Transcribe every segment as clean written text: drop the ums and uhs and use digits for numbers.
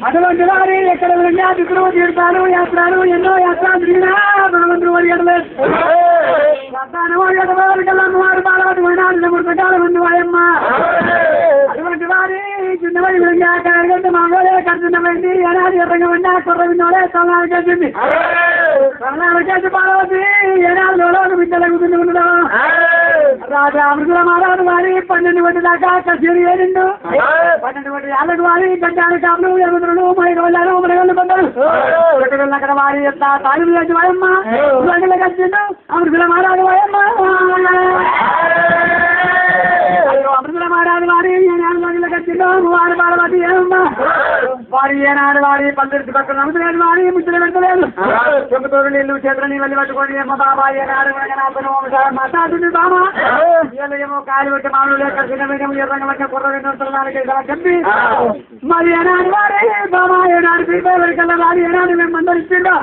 అటువంటి వారి ఎక్కడ దిక్కులు తీర్థాలు యాత్రలు ఎన్నో యాత్రలు తిరిగినా భగవంతుడు వరిగడలేదు వారు బాలవతి పోయినాడు ముందు వాయమ్మ అటువంటి వారి చిన్నవాడి మామూలే కడుతున్నమైంది ఏనాడు ఎర్రగా ఉన్నా కుర్ర విన్నోడే తలనాడు చేసింది తలనాడు చేసి బాలవతి ఏనాడు బిడ్డలకు తింటున్నా రాజా అమృతుల మారాడు వారి 12 గంటల దాకా కచేరి ఏడిండు 12 గంటల ఏళ్ళకు వారి గడ్డాలు కాపులు ఎముద్రులు మైగొల్లాలు మరగళ్ళు బందరు అక్కడ వారి తాలిబు చేసి వాయమ్మ గంటలకు వచ్చిండు అమృతుల మారాడు వాయమ్మ అమృతుల మారాడు వారి ఏనాడు గంటలకు వచ్చిండు వారి బాలవతి ఏమమ్మ వారి ఏనాడు వారి 12 పక్కన అమృతులేడు వారి ముచ్చలు పెట్టలేదు చెబుతోడు నీళ్ళు చేతులు నీళ్ళు పట్టుకొని అమ్మ బాబా ఏనాడు మాట్లాడుతుంది బామా ఏమో కాయలు పెట్టి మామూలు లేక చిన్న ఎర్రంగా కుర్ర చెప్పి మరి ఏనాడు వారి బామా ఏనాడు పీపేవరికల్లా వారి ఏనాడు మేము మందరిస్తుండో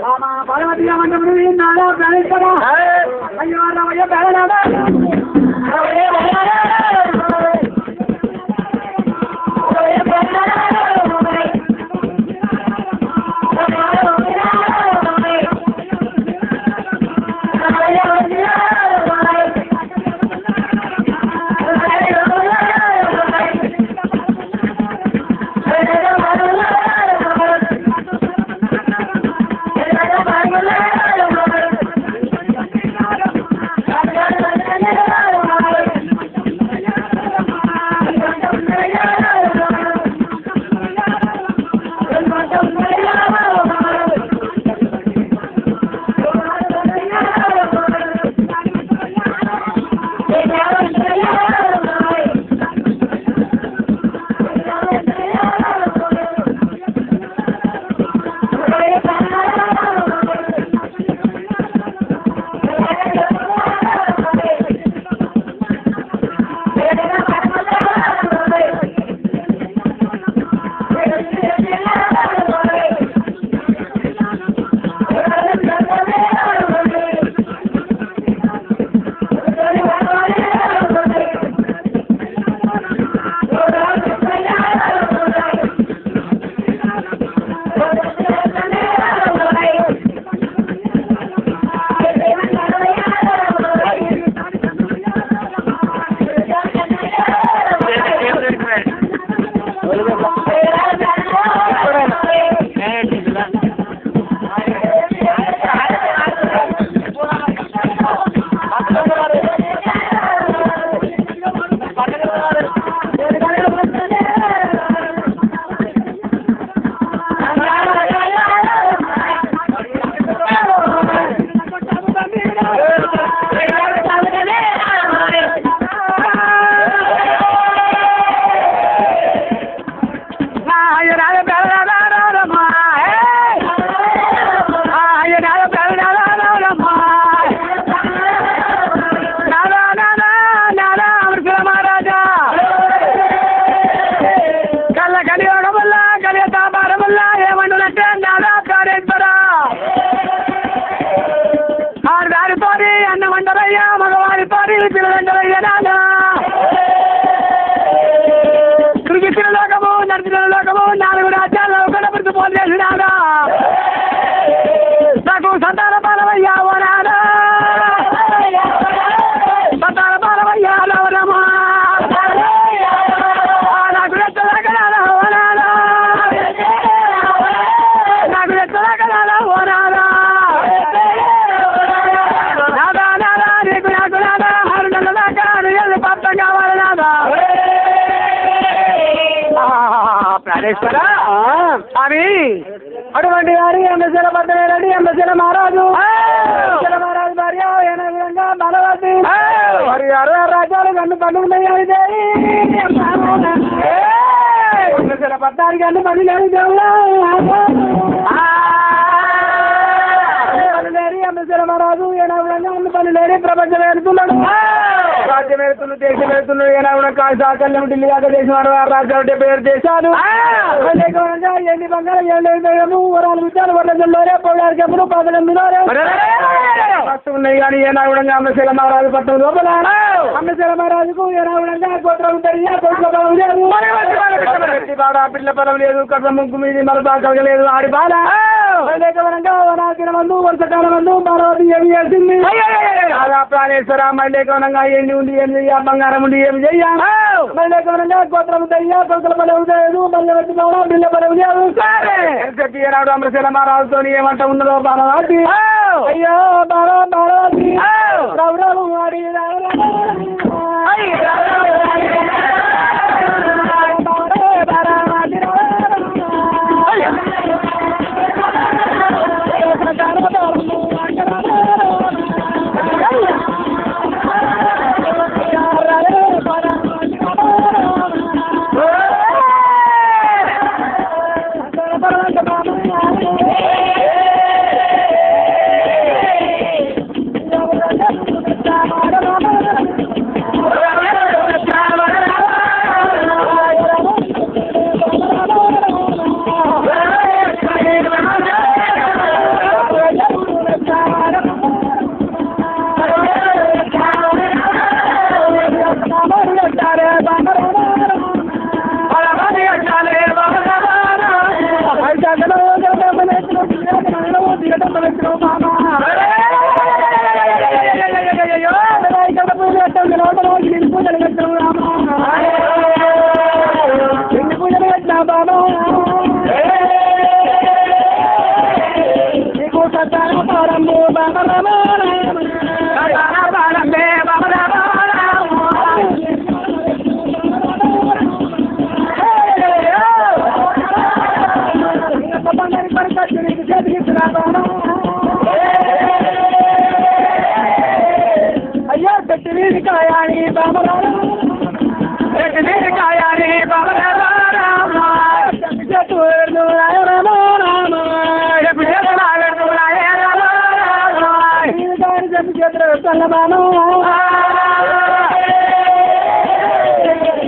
బామా భగవతిగా మండముడు నాడా ప్రాణిస్తాడా అయ్యో రామయ్య బేడనాడా అని అటువంటి వారి ఎంబసీల పద్దనేరండి ఎంబసీల మహారాజు మహారాజు భార్య విధంగా బలవతి మరి 60 రాజ్యాలు కన్ను పండుగ ఎంబసీల పద్దానికి అన్ని పండుగ ఎంబసీల మహారాజు విధంగా అన్ని పనులు లేని ప్రపంచం వెళ్తున్నాడు రాజ్యం వెళ్తున్నాడు దేశం వెళ్తున్నాడు ఏనా సాకల్యం ఢిల్లీ దాకా దేశం రాజ్యాలు 77 దేశాలు ఎన్ని బంగారం ఏళ్ళు వరాలు విద్యాలు వర్ణంలోనే పోయారు ఎప్పుడు పదకొండులోనే ఉన్నాయి కానీ ఏనాగుడంగా అమ్మశీల మహారాజు పట్టణం లోపల అమ్మశీల మహారాజుకు ఏనాగుడంగా గోత్రం ఉంటుంది పిల్ల పొలం లేదు కట్ల ముగ్గు మీది మరపా కలగలేదు ఆడి బాల వనాకిరమందు వర్షకాలమందు మరవతి ఏమి చేసింది ప్రాణేశ్వర మైలేకవనంగా ఎండి ఉంది ఏం చెయ్య బంగారం ఉండి ఏమి చెయ్య మైలేకవనంగా గోత్రం దయ్యా కొడుకుల పని లేదు మళ్ళీ వచ్చిన బిల్ల పని లేదు చెప్పి ఏనాడు అమరశీల మహారాజుతో ఏమంట ఉన్నదో బాలవాటి అయ్యో బాలవాటి రౌరవు వాడి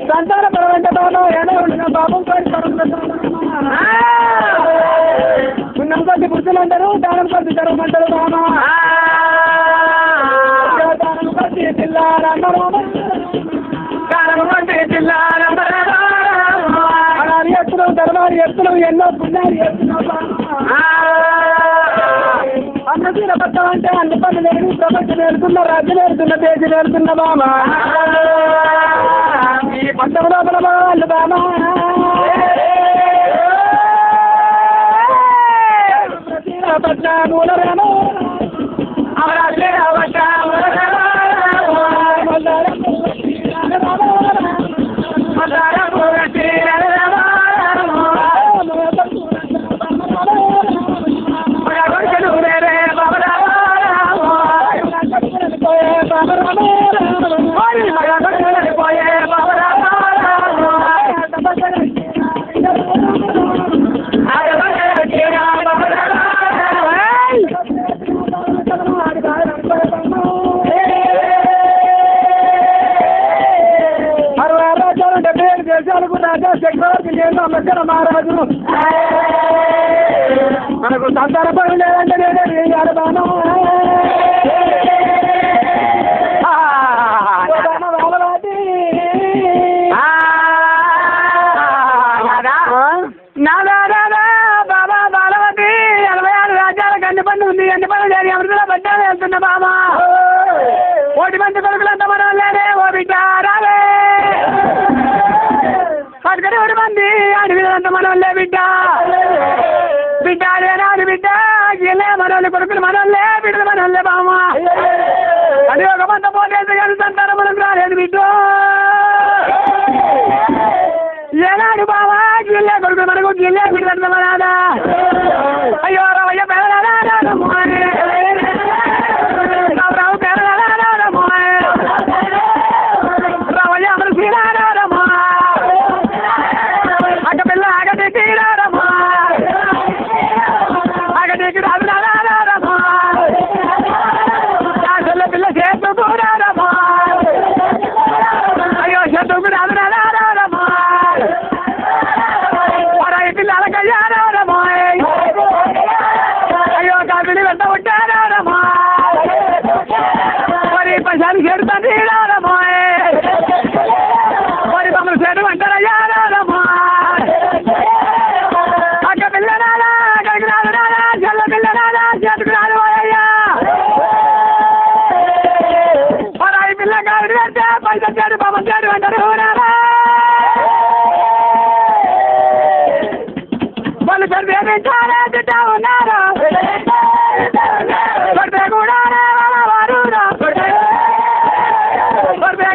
సంతానపరమైన బాబు ఎలా ఉండిన బాబు పుణ్యం కొద్ది పురుషులు అంటారు దానం కొద్ది జరగమంటారు బామా దానం కొద్ది అలాని ఎత్తులు దర్బారి ఎత్తులు ఎన్నో పుణ్యాలు ఎత్తున్నావు అన్నదీన పట్టం అంటే అన్ని పనులు లేని ప్రపంచం నేర్చున్న రాజ్యం నేర్చున్న దేశం నేర్చున్న బామా ఈ పట్టం లోపల వాళ్ళు బామా పట్ల మూలరేమో అవరాలే అవట మహారాజు మనకు సంతాన పని లేదంటే నేనే వేయాలి బాను బాబా బాలవతి 86 రాజ్యాలకు అన్ని పని ఉంది అన్ని పనులు చేరి అమృతలో పడ్డాను వెళ్తున్నా బాబా 1 మంది కొడుకులంతా మన వాళ్ళేనే ఓ బిడ్డ రావే అక్కడే 1 మంది అడవిలంతా మన వాళ్ళే బిడ్డ బిడ్డ అదేనాడు బిడ్డ గిల్లే మనోళ్ళు కొడుకులు మనోళ్ళే బిడ్డలు మనోళ్ళే బామ్మ అది ఒక మంత పోలేదు కానీ సంతానం మనకు రాలేదు బిడ్డ ఏనాడు బావా గిల్లే కొడుకులు మనకు గిల్లే బిడ్డ మనాదా అయ్యో రవయ్య పెరగరాము రావు పెరగరాము రవయ్య అమలు శ్రీరాము అక్క పిల్ల ఆగటికి రారమ్మా ఆగటికి రారమ్మా దాసల్ల పిల్ల చేతుకు రారమ్మా అయ్యో చేతుకు రారమ్మా అరై పిల్లల కయ్యార వాళ్ళు చదివేమించారే తిట్ట ఉన్నారు కొడితే కూడానే వాళ్ళ వారురా కొడితే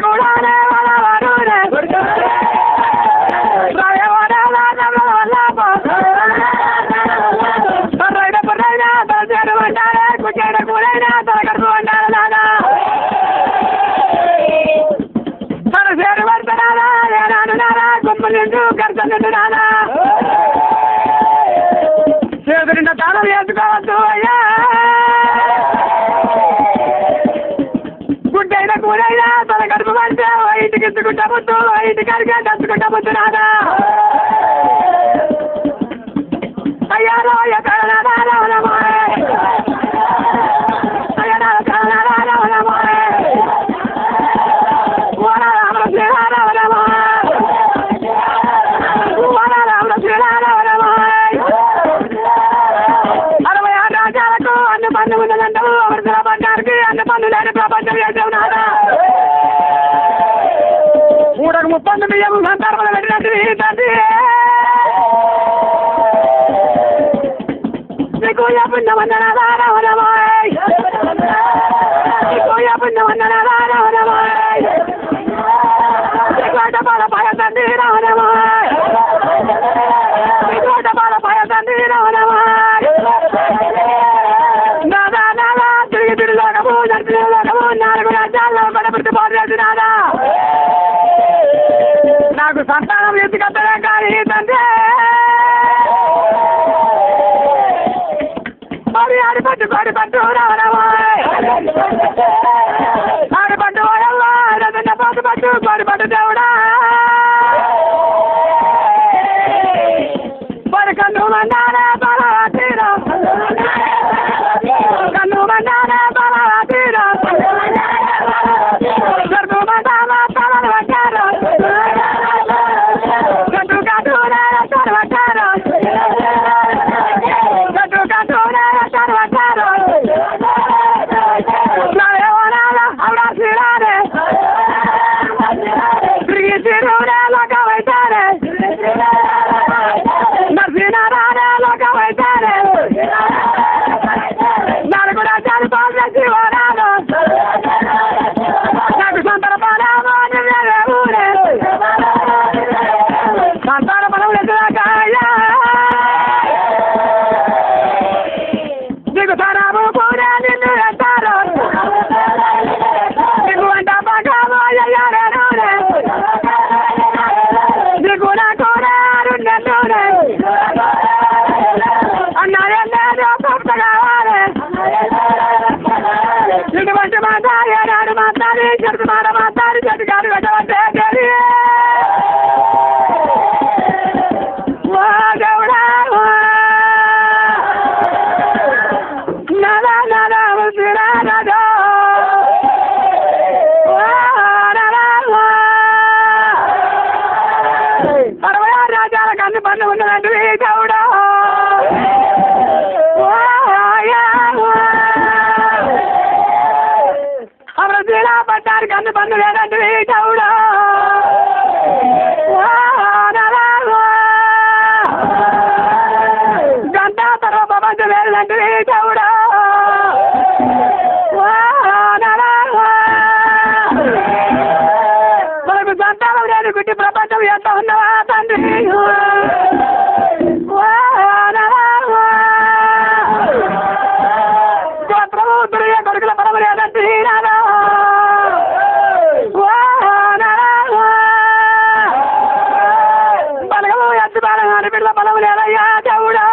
కూడానే వాళ్ళ వారురే పర్రైనా తలచేరు అంటారే కుచ్చేట కూరైనా తల కడుపు అంటారు నానా తలచేరు పడతారా ఏనాడు నానా గుమ్మలు నిండు గర్భం నిండు నానా చేతులున్న తాళం వేసుకోవద్దు అయ్యా గుడ్డైన కూరైనా తల కడుపు పడితే ఇంటికి ఎత్తుకుంటా ముద్దు ఇంటికి అడిగా దంచుకుంటా ముద్దు నానా అయ్యా రాయ పన్ను ఉన్నదంటావు ఎవరి ప్రపంచానికి అన్ని పన్ను లేని ప్రపంచం చేద్దాం నాదా మూడకు 30 బియ్యం సందర్భం పెట్టినట్టు తండ్రి నీకు పుణ్యమందనారాయణమాయ్ నీకు పుణ్యమందనారాయణమాయ్ నీకు పాలపాయ తండ్రి రావణమాయ్ నీకు పాలపాయ తండ్రి రావణమాయ్ నాదా నాదా తిరిగి తిరుగులాగము నడిచిలాగము 4 రాజ్యాల్లో పడబడితే బాధ నాదా నాకు సంతానం ఎత్తుకత్తలే కానీ తండ్రి మరి ఆడిపట్టు రావడమాయ్ ఆడిపట్టు వాడల్లా రదన్న పట్టు దేవుడా మరి కన్ను మన్నారా బాలా తీరా కన్ను మన్నారా బాలా తీరా కన్ను మన్నారా బాలా వచ్చారు కన్ను కన్నురా వచ్చారు సంతాన బలం నీకు తరాము కూడా నిన్ను అంటారు నీకు అంట పకాలు అయ్యారు నీకు నా కూడా రెండెన్నూరే అన్నారెళ్ళేదో కావాలి ఇటువంటి మాట్లాడి ఏనాడు మాట్లాడి చెట్టు మాట్లాడి చెట్టు కాదు పెట్టవంటే దేవుడా నదా నదా ముసిరా నదా 66 రాజ్యాల కన్ను పన్ను ఉన్నదండి దేవుడా అమృతీరా పట్టారు కన్ను పన్ను లేదండి దేవుడా గంటా తర్వాత ప్రపంచం లేదండి దేవుడా మనకు సంతానం లేని గుడ్డి ప్రపంచం ఎంత ఉన్నవా తండ్రి గోత్రము దుర్య కొడుకుల పరమ లేదండి నాదా బలగము ఎత్తు బాలగాని బిడ్డ బలము లేదయ్యా దేవుడా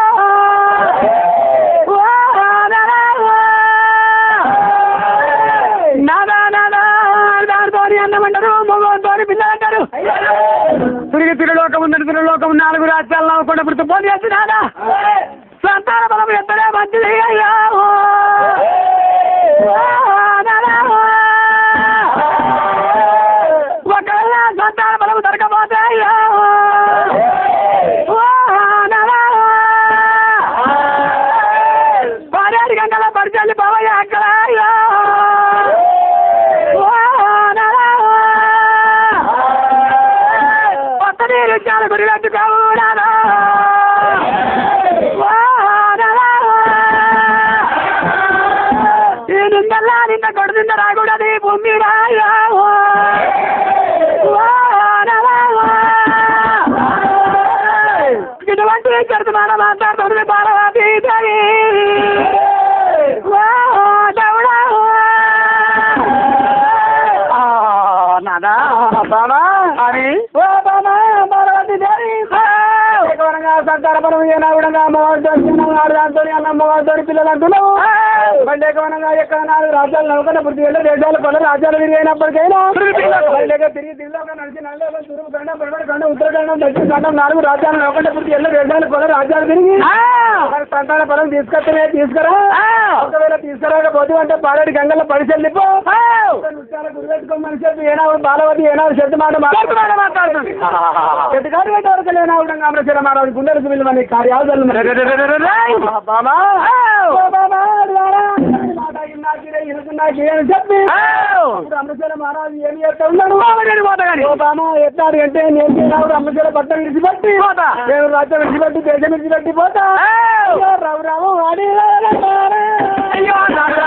నాదా నాదా దానితో అన్నమంటారు మగంతో పిల్లలు అంటారు తిరిగి తిరులోకం ఉందని తిరులోకం 4 రాజ్యాలు నవ్వకుండా పుడుతూ పోనీ నాదా సంతాన బలం ఎత్తడే మంచిది అయ్యా ఒకవేళ సంతాన బలం దొరకపోతే అయ్యా పదేడు గంటల పరిచయం పోవయ్యా అక్కడ అయ్యా బంగారు గురి పెట్టుకోవు ఈ నిన్నల్లా నిన్న కొడుతుంద రాకూడదు భూమి రాయా ఇటువంటి చెడుతున్నా మాట్లాడుతుంది పార్వతీ నాదా బాబా అని ఓ బాబా పార్వతీ సంతానపరం ఏనావిడంగా అమ్మవారితో దాంతో అమ్మవారితో పిల్లలు అంటున్నావు బండేకవనంగా ఎక్కడ 4 రాజ్యాలు నౌకన పూర్తి వెళ్ళి దేశాలు పలు రాజ్యాలు విరిగైనప్పటికైనా తిరిగి దిల్లోగా నడిచి నల్లేక తూర్పు ఖండం పడమటి ఖండం ఉత్తరఖండం దక్షిణ ఖండం 4 రాజ్యాలు నౌకన పూర్తి వెళ్ళి దేశాలు పలు రాజ్యాలు తిరిగి సంతాన పరం తీసుకురా ఒకవేళ తీసుకురాకపోతే అంటే పాలడి గంగల్లో పరిశీలిపో గురిపెట్టుకోమని చెప్పి ఏనాడు బాలవతి ఏనాడు చెట్టు మాట మాట్లాడుతుంది చెట్టుకాడు పెట్టవరకు లేనావుడంగా అమరశీల మానవుడి గుండెలకు వెళ్ళమని కార్యాలు బాబా చెప్పి అమరశీల మహారాజు ఏమి చేస్తా ఉన్నాడు ఎట్లాడు అంటే నేను చేయనాడు అమరశీల పట్ట విడిచిపెట్టి నేను రాజ్యం విడిచిపెట్టి దేశం విడిచిపెట్టి పోతా రావు రావు వాడి అయ్యో సంతాన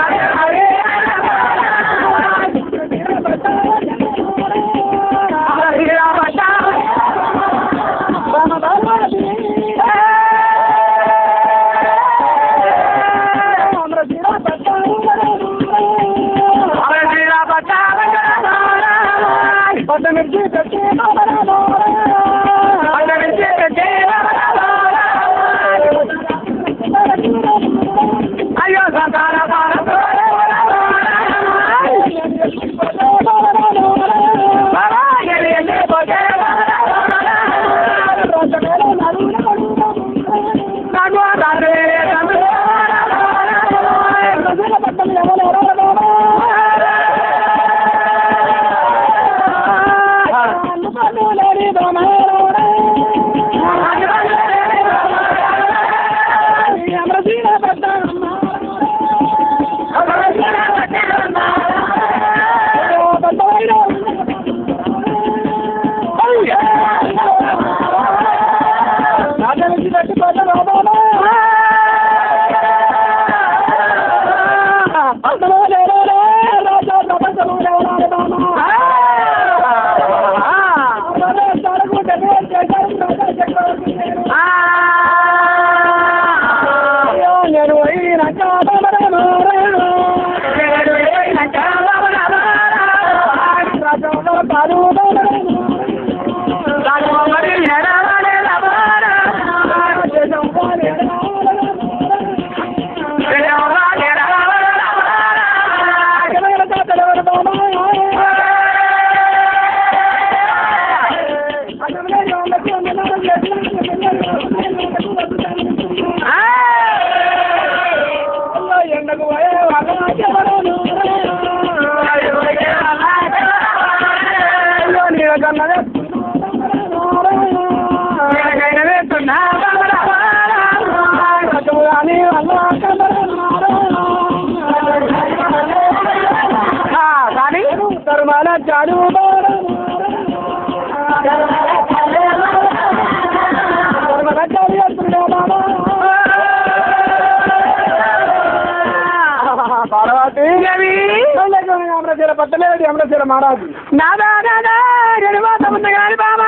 పట్టలేదు అమరశీల మహారాజు నాదా నాదా గడివాత ఉంది కాని బాబా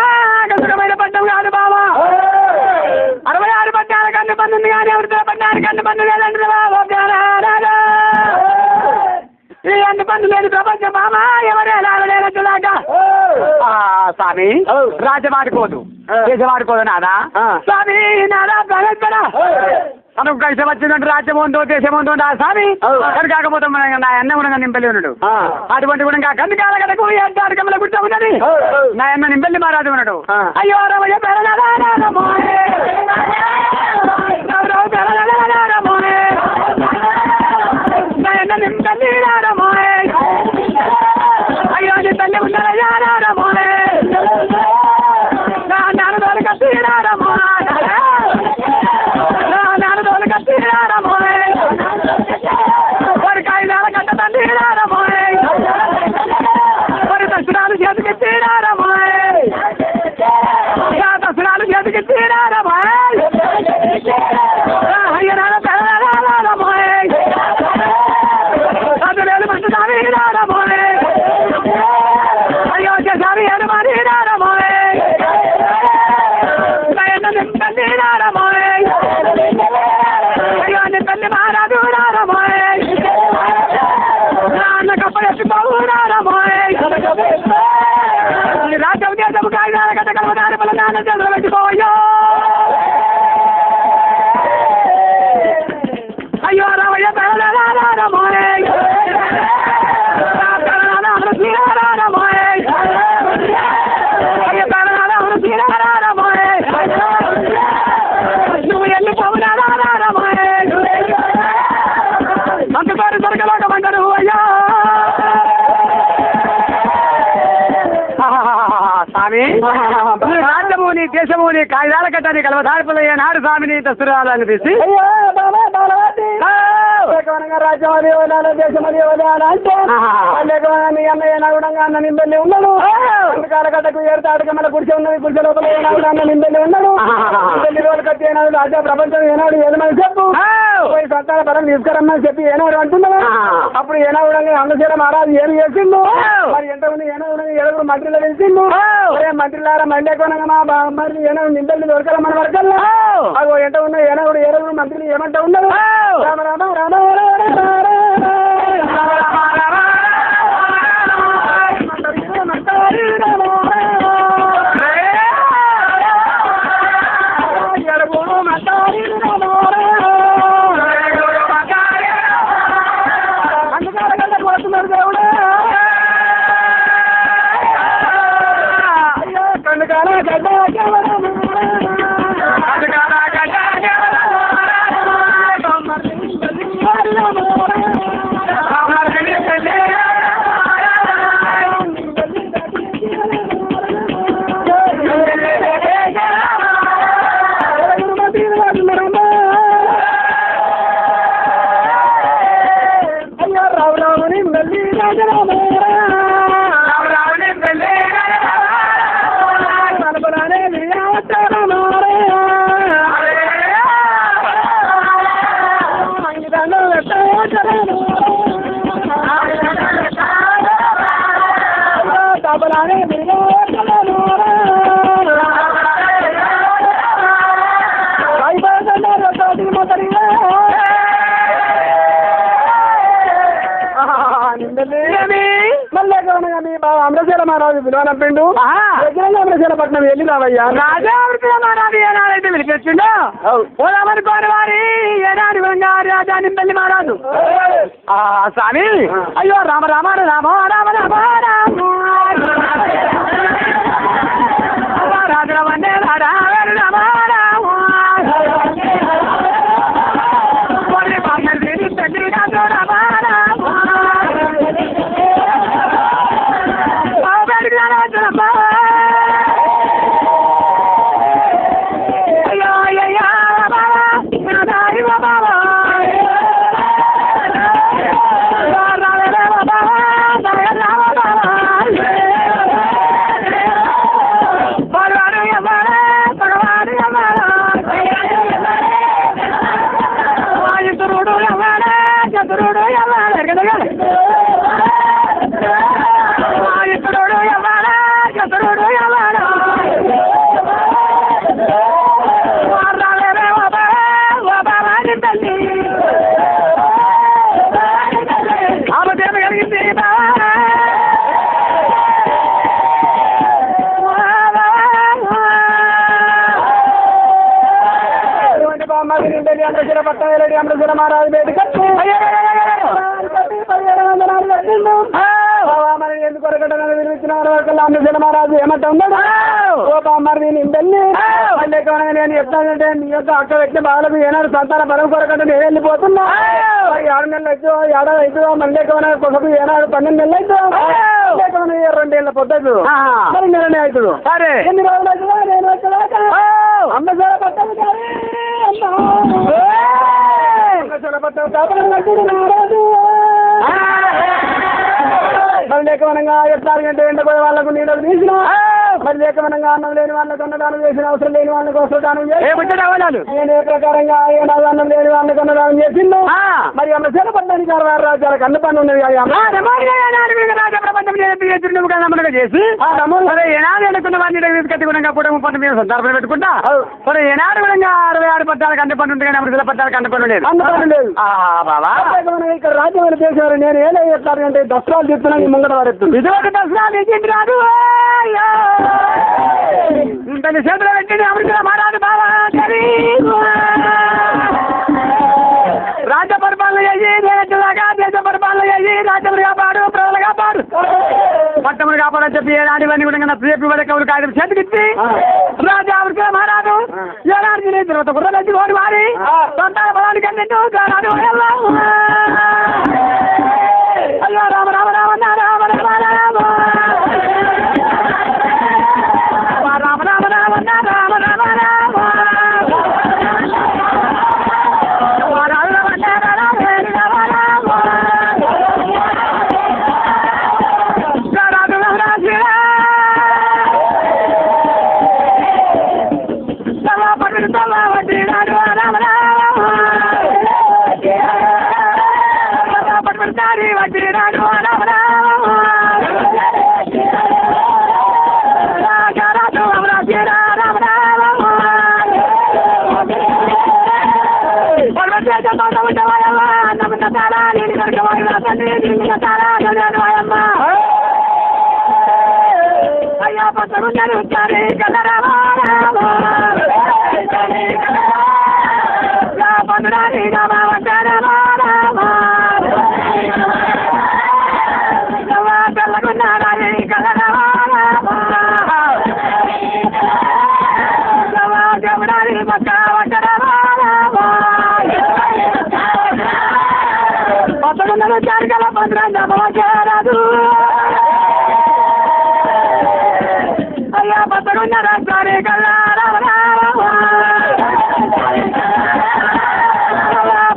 కసుకమైన పట్టం కాదు బాబా 66 పట్టాల కన్ను పంది కానీ ఎవరితో పట్టాల కన్ను పంది లేదంటే బాబా ఈ అన్ని పందు లేని ప్రపంచం బాబా ఎవరే లేనట్టులాగా స్వామి రాజ్యం ఆడుకోదు దేశం ఆడుకోదు నాదా స్వామి నాదా ప్రవేశపడా మనకు కలిసి వచ్చిందంటే రాజ్యం ఉందో దేశం ఉందో స్వామి కానీ కాకపోతే నా అన్న కూడా నింపలి ఉన్నాడు అటువంటి కూడా కంది కాల కదకు అడగంలో గుర్తు ఉన్నది నా అన్న నింపల్లి మహారాజు ఉన్నాడు అయ్యో రమయ్య నింపల్లి అయ్యో నీ తల్లి ఉన్నారయ్యా నాన్న తోలు కట్టినారమ్మా మరి కాయిదాల కట్ట తండ్రినారమ్మాయి మరి దర్శనాలు చేతికి తీరారమ్మాయి నువ్వు ఎల్లు పవునారామాయ్ అంతకారు దొరకలేకమంటారు అయ్యా స్వామి రాజ్యముని దేశముని కాగిదాల కట్టని కలవదార్పులు నాడు స్వామిని దస్తురాలని తీసి రాజ్యమది వదాల దేశమది వదాల అంటే మీ అన్నయ్య నగుడంగా అన్న నింబెల్లి ఉన్నాడు కాల కట్టకు ఏడుతాడుగా మన గుడిసె ఉన్నది గుడిసె లోపల ఏనాడు అన్న నింబెల్లి ఉన్నాడు నింబెల్లి రోజులు కట్టి ఏనాడు రాజ్య ప్రపంచం ఏనాడు ఏదమని చెప్పు పోయి సంతాన పరం తీసుకురమ్మని చెప్పి ఏనాడు అంటున్నావా అప్పుడు ఏనాడు అందచేయడం మహారాజు ఏమి చేసిండు మరి ఎంత ఉంది ఏనాడు ఏడుగురు మంత్రులు తెలిసిండు మంత్రులారా మండే కొనగా మా మరి ఏనాడు నింబెల్లి దొరకల మన వర్గల్లో అగో ఎంత ఉన్న ఏనాడు ఏడుగురు మంత్రులు ఏమంటా ఉన్నారు రామ రామ రామ అమరశీల మహారాజు పిలువనంపిండు అమరశీలపట్నం వెళ్ళి రావయ్యా రాజా అమరశీల మహారాజు ఏనాడైతే పిలిపించిండు పోదామనుకోని వారి ఏనాడు రాజా నింబెల్లి మహారాజు స్వామి అయ్యో రామ రామ రామ రామ రామ రాజు వందే రామ రామ అమరశీల మహారాజు బయట ఎందుకు అమరశీల మహారాజు ఏమంటా ఉన్నాడు మరి నింబెల్లి మళ్ళీ నేను చెప్తానంటే నీ యొక్క అక్క వ్యక్తి బాలకు ఏనాడు సంతాన బలం కొరకంటే నేను వెళ్ళిపోతున్నా 6 నెలలు అవుతుందో 7 అవుతుందో మళ్ళీ కొరకు ఏనాడు 12 నెలలు అవుతుందో 2 ఏళ్ళ పొద్దు మరి నెలనే అవుతుంది సరే ఎన్ని రోజులు అవుతుందో నేను వచ్చాక అమ్మశీల పట్టం మరి లేకమనంగా 4 గంటల ఎండ పోయే వాళ్ళకు నీడలు తీసిన మరి లేకమనంగా అన్నం లేని వాళ్ళకు అన్నదానం చేసిన అవసరం లేని వాళ్ళకు వస్త్రదానం చేసి నేను ఏ ప్రకారంగా ఏనాడు అన్నం లేని వాళ్ళకు అన్నదానం చేసిండు మరి అమరశీల పట్టణానికి 6 రాజ్యాల కన్ను పన్ను ఉన్నది చేసి ఏనాడు ఎన్నుకున్న వారిని తీసుకెట్టుకున్నాక కుటుంబం పన్ను మీద సందర్భం పెట్టుకుంటా మరి ఏనాడు విధంగా 66 పట్టాలకు అన్ని పన్ను ఉంటుంది కానీ అమరశీల పట్టాలకు అన్ని పన్ను లేదు బాబా ఇక్కడ రాజ్యం చేసేవారు నేను ఏదో చెప్తానంటే దసరాలు చెప్తున్నాను ముంగట వారెత్తుంది ఇటువంటి దసరాలు ఏంటి రాదు తన చేతులు పెట్టింది అమరశీల మహారాజు బాబా రాజ్య పరిపాలన చేసి దేశ పరిపాలన చేసి రాజ్యములు కాపాడు ప్రజలు కాపాడు పట్టములు కాపాడని చెప్పి ఏనాటివన్నీ కూడా ప్రియపు వాళ్ళ కవులు కాదు చేతికిచ్చి రాజా అవరికి మహారాజు ఏనాటికి తర్వాత గుర్రలెచ్చి ఓడి వారి సంతాన బలానికి అన్నింటూ రాజు అయ్యో రామ రామ రామ రామ రామ రామ రామ రామ రామ రామ రామ రామ అయ్యా పచ్చరు జరుగుతారే కలరవా పండురాని తెల్లగున్నారాయే కలరవా గమనాని పక్క వటరవా పచ్చగుండలు చారికల పండురాదు అయ్యా పచ్చగున్నారా సారే కల్లారా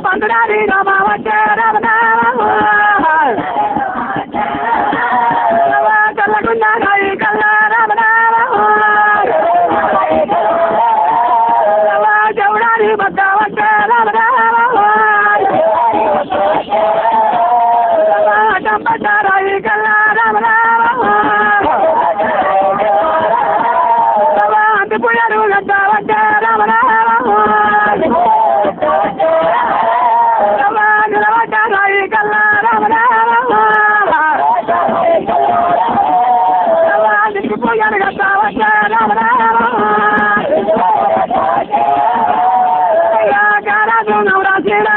పండురాని రామ వటరవా తెల్లగున్నారాయి కల్లారా గమనాని పక్క వటరవా పట్టారాయి కల్లారా అంటిపోయారు గడ్డ నిలబడ్డారాయి కల్లారా అంటిపోయారు గడ్డ కారాజు నవరాశిరా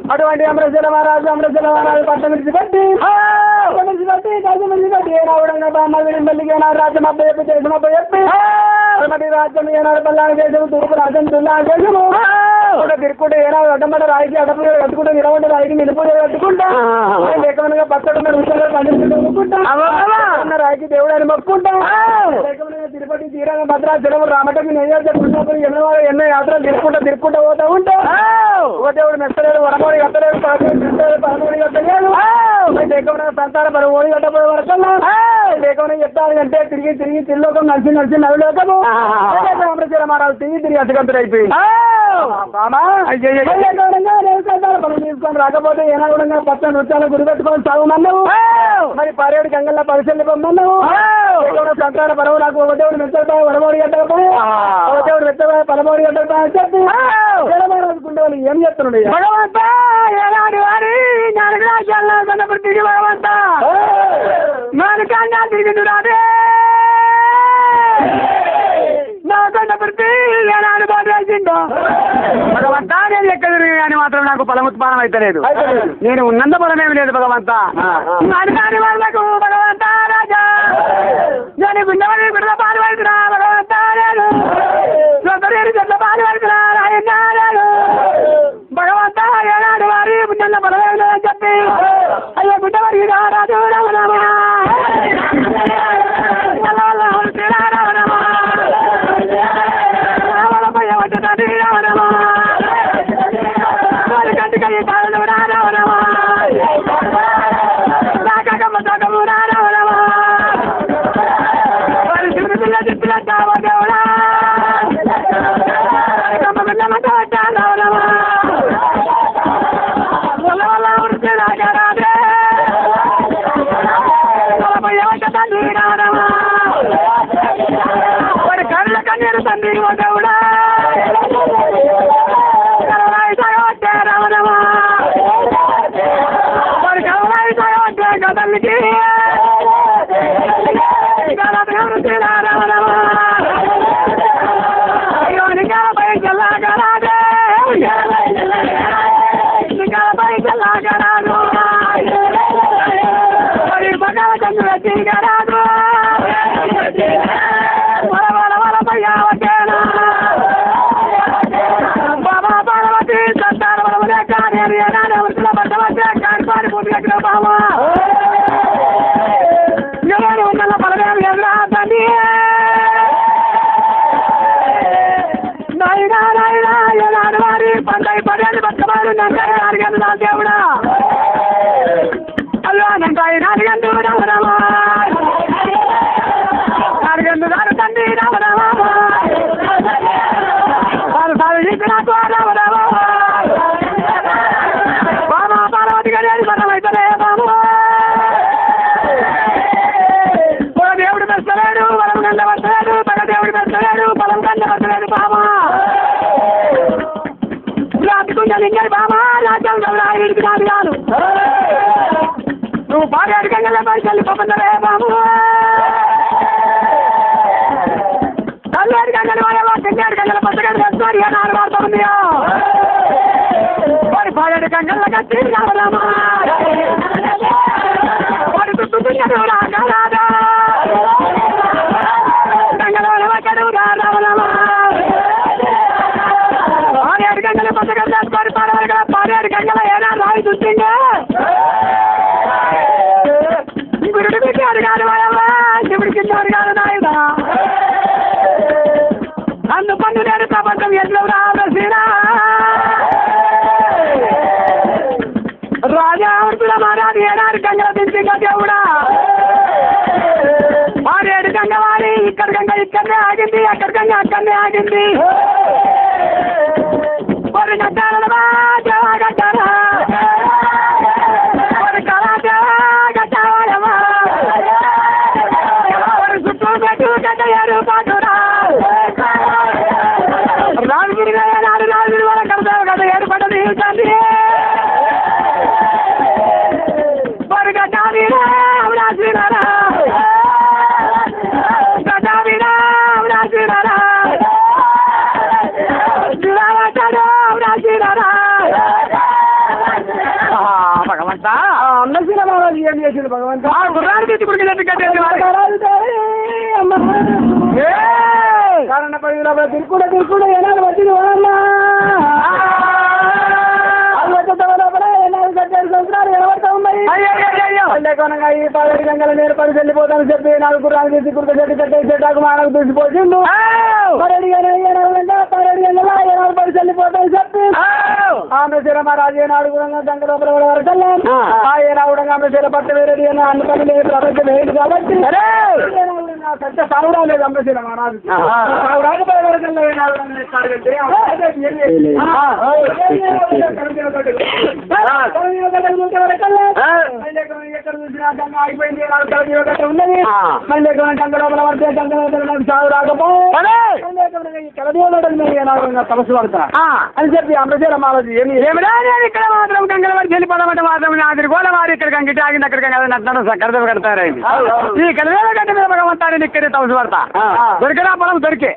అటువంటి అమరశిల మహారాజు పట్టం విడిచిపెట్టి రావడంగా బామ్మ మళ్ళీ రాజ్యం అబ్బాయి చెప్పి దేశం అబ్బాయి చెప్పి రాజ్యం ఏనాడు పల్లాన దేశము తూర్పు రాజ్యం తుల్లా దేశము తిరుక్కుంటే ఏనాడు అడ్డమట రాయికి అడ్డపు కట్టుకుంటా నిలబడ్డ రాయికి నిలుపు కట్టుకుంటా లేకమనగా పక్కడున్న విషయాలు పండించుకుంటా రాయికి దేవుడు అని మొక్కుంటా లేకమనగా తిరుపతి తీరంగ భద్రాచలం రామటకి నెయ్యాల్సి ఎన్నో యాత్రలు తిరుక్కుంటా పోతా ఉంటా ఓ దేవుడు మెత్తలేడు వరమోడి కట్టలేడు పదమూడి కట్టలేదు లేకమనగా సంతాన పరమోడి కట్టపోయే వరకల్లా లేకమనగా చెప్తాను అంటే తిరిగి తిల్లోకం నడిచి నవ్వులోకము అమరశిల మహారాజు తిరిగి అసగంతుడు అయిపోయింది తీసుకొని రాకపోతే ఏనాగుణంగా పచ్చ నృత్యాలను గురిపెట్టుకొని సాగుమన్నావు మరి పర్యాడు గంగల్లో పరిశీలి పొమ్మన్నావు సంతాన పరవు నాకు ఒక దేవుడు మెత్తపై వరమోడి గట్టకపోయి ఒక దేవుడు మెత్తపై పరమోడి గట్టకపోయి అని చెప్పి జలమహారాజుకుంటే వాళ్ళు ఏం చెప్తున్నాడు భగవంతా ఏనాడు వారి తిరిగి భగవంతా నాలుకన్నా తిరిగి రాదే నా కన్న ప్రతి ఏనాడు బాధ చేసిండో భగవంతా. నేను ఎక్కడ తిరిగి కానీ మాత్రం నాకు ఫలముత్పానం అయితే లేదు. నేను ఉన్నంత ఫలమేమి లేదు భగవంతా. కాని వాళ్ళకు భగవంతా రాజా నేను గుండె గుడ్డ పాలు పడుతున్నా భగవంతా. నేను సొంతరేరు చెట్ల పాలు పడుతున్నా రాయన్నాడు భగవంతా. ఏనాడు వారి గుండెల ఫలమేమి లేదని చెప్పి అయ్యో గుడ్డ వారికి రాజు రామరామా కళ్ళ కన్నీరు తండ్రి దేవుడా రామరమా మరి కళ్ళ తల్లికి రామరమా అయ్యో నికాలపై చల్లాగరాదే నికాలపై చల్లాగరాదు మరి పక్కన చంద్ర తీగరాదు బాబా పార్వతి సంతాన బాబా ఎవరు ఉన్న పలవేమి ఎదురా తండ్రి నాయనా నాయనా ఏనాడు వారి పండగ పర్యాలు బతకబారు నాలుగందు నా దేవుడా అల్లా నంటాయి నాలుగందు రామరామా నాలుగందు దారు తండ్రి రామరామా వారు సాగు చేసిన రామరామా బాబా పార్వతి గారి అది మనమైతే బాబా దేవుడు మెచ్చలేడు బలం గంట వచ్చలేడు పగ దేవుడు మెచ్చలేడు బలం గంట వచ్చలేడు బాబా రాజుకుంజలింగారు బాబా రాజ్యం గౌరాయుడికి రాజుగారు నువ్వు బాగా అడిగంగల పైసలు పంపరే బాబు తల్లి అడిగంగల వాడి అడిగంగల పచ్చగడ్డ వేస్తున్నారు ఏ నాలుగు వార్త ఉందియో వాడి బాగా గంగల కట్టి రామరామా వాడి చుట్టూ రాదా పారేడు గంగల పచ్చగడ్డ పారేడు గంగల ఏనా రాయి చూసిందా గురుడు పెట్టాడు కాదు వాళ్ళ శివుడి కింద కాదు నాయుడా అందు పన్ను నేను ప్రపంచం ఎట్లు రామశ్రీరా రాజా మారాది ఏనాడు గంగల దించిందా దేవుడా పారేడు గంగ వాడి ఇక్కడ గంగ ఇక్కడనే ఆగింది అక్కడ గంగ అక్కడనే ఆగింది మరి గడ్డాలమా గడ్డారా మరి గడ్డాలమా మరి చుట్టూ పెట్టు గడ్డయారు కాటురా రాజుగిరి నాలుగు వాళ్ళ కడతావు కదా ఏర్పడది తండ్రి మరి గడ్డాలి రాజురా భగవంతా అన్నసిన బాబాజీ ఏం చేసిండు భగవంతా గుర్రాలు తీసుకుడికి కారణ పది తిరుకుండా ఏనాడు వచ్చింది సంవత్సరాలు ఈ 17 గంటల నేను పని వెళ్ళిపోతాను చెప్పి 4 గుర్రాలు తీసి కుర్క చెట్టు కట్టేసేటాకు మానకు తీసిపోతుండు 17 గంటల 10 వెళ్ళిపోతాను చెప్పి ఆమె మహారాజు ఏనాడు కూడా గంట లోపల వరకల్లా ఆ ఏనాడు ఆమె పట్టు వేరేది అని అన్ని పని లేదు ప్రపంచం లేదు కాబట్టి సత్య సాగుడా లేదు అమ్మశీల మహారాజు రాకపోయే వరకల్లా ఏనాడు ఎక్కడ చూసినా గంగ ఆగిపోయింది ఉన్నది మళ్ళీ గంగ లోపల పడితే గంగ సాగు రాకపో తలసు పడతా అని చెప్పి అమృతేల మాలది ఏమిరా ఇక్కడ మాత్రం గంగలవారి చెల్లి పదమట మాత్రం నాది గోల వారి ఇక్కడ గంగిటి ఆగింది అక్కడ నట్టడం కడత కడతారైంది ఈ కడవేల గడ్డ మీద భగవంతాన్ని ఇక్కడే తలసు పడతా దొరికినా పొలం దొరికి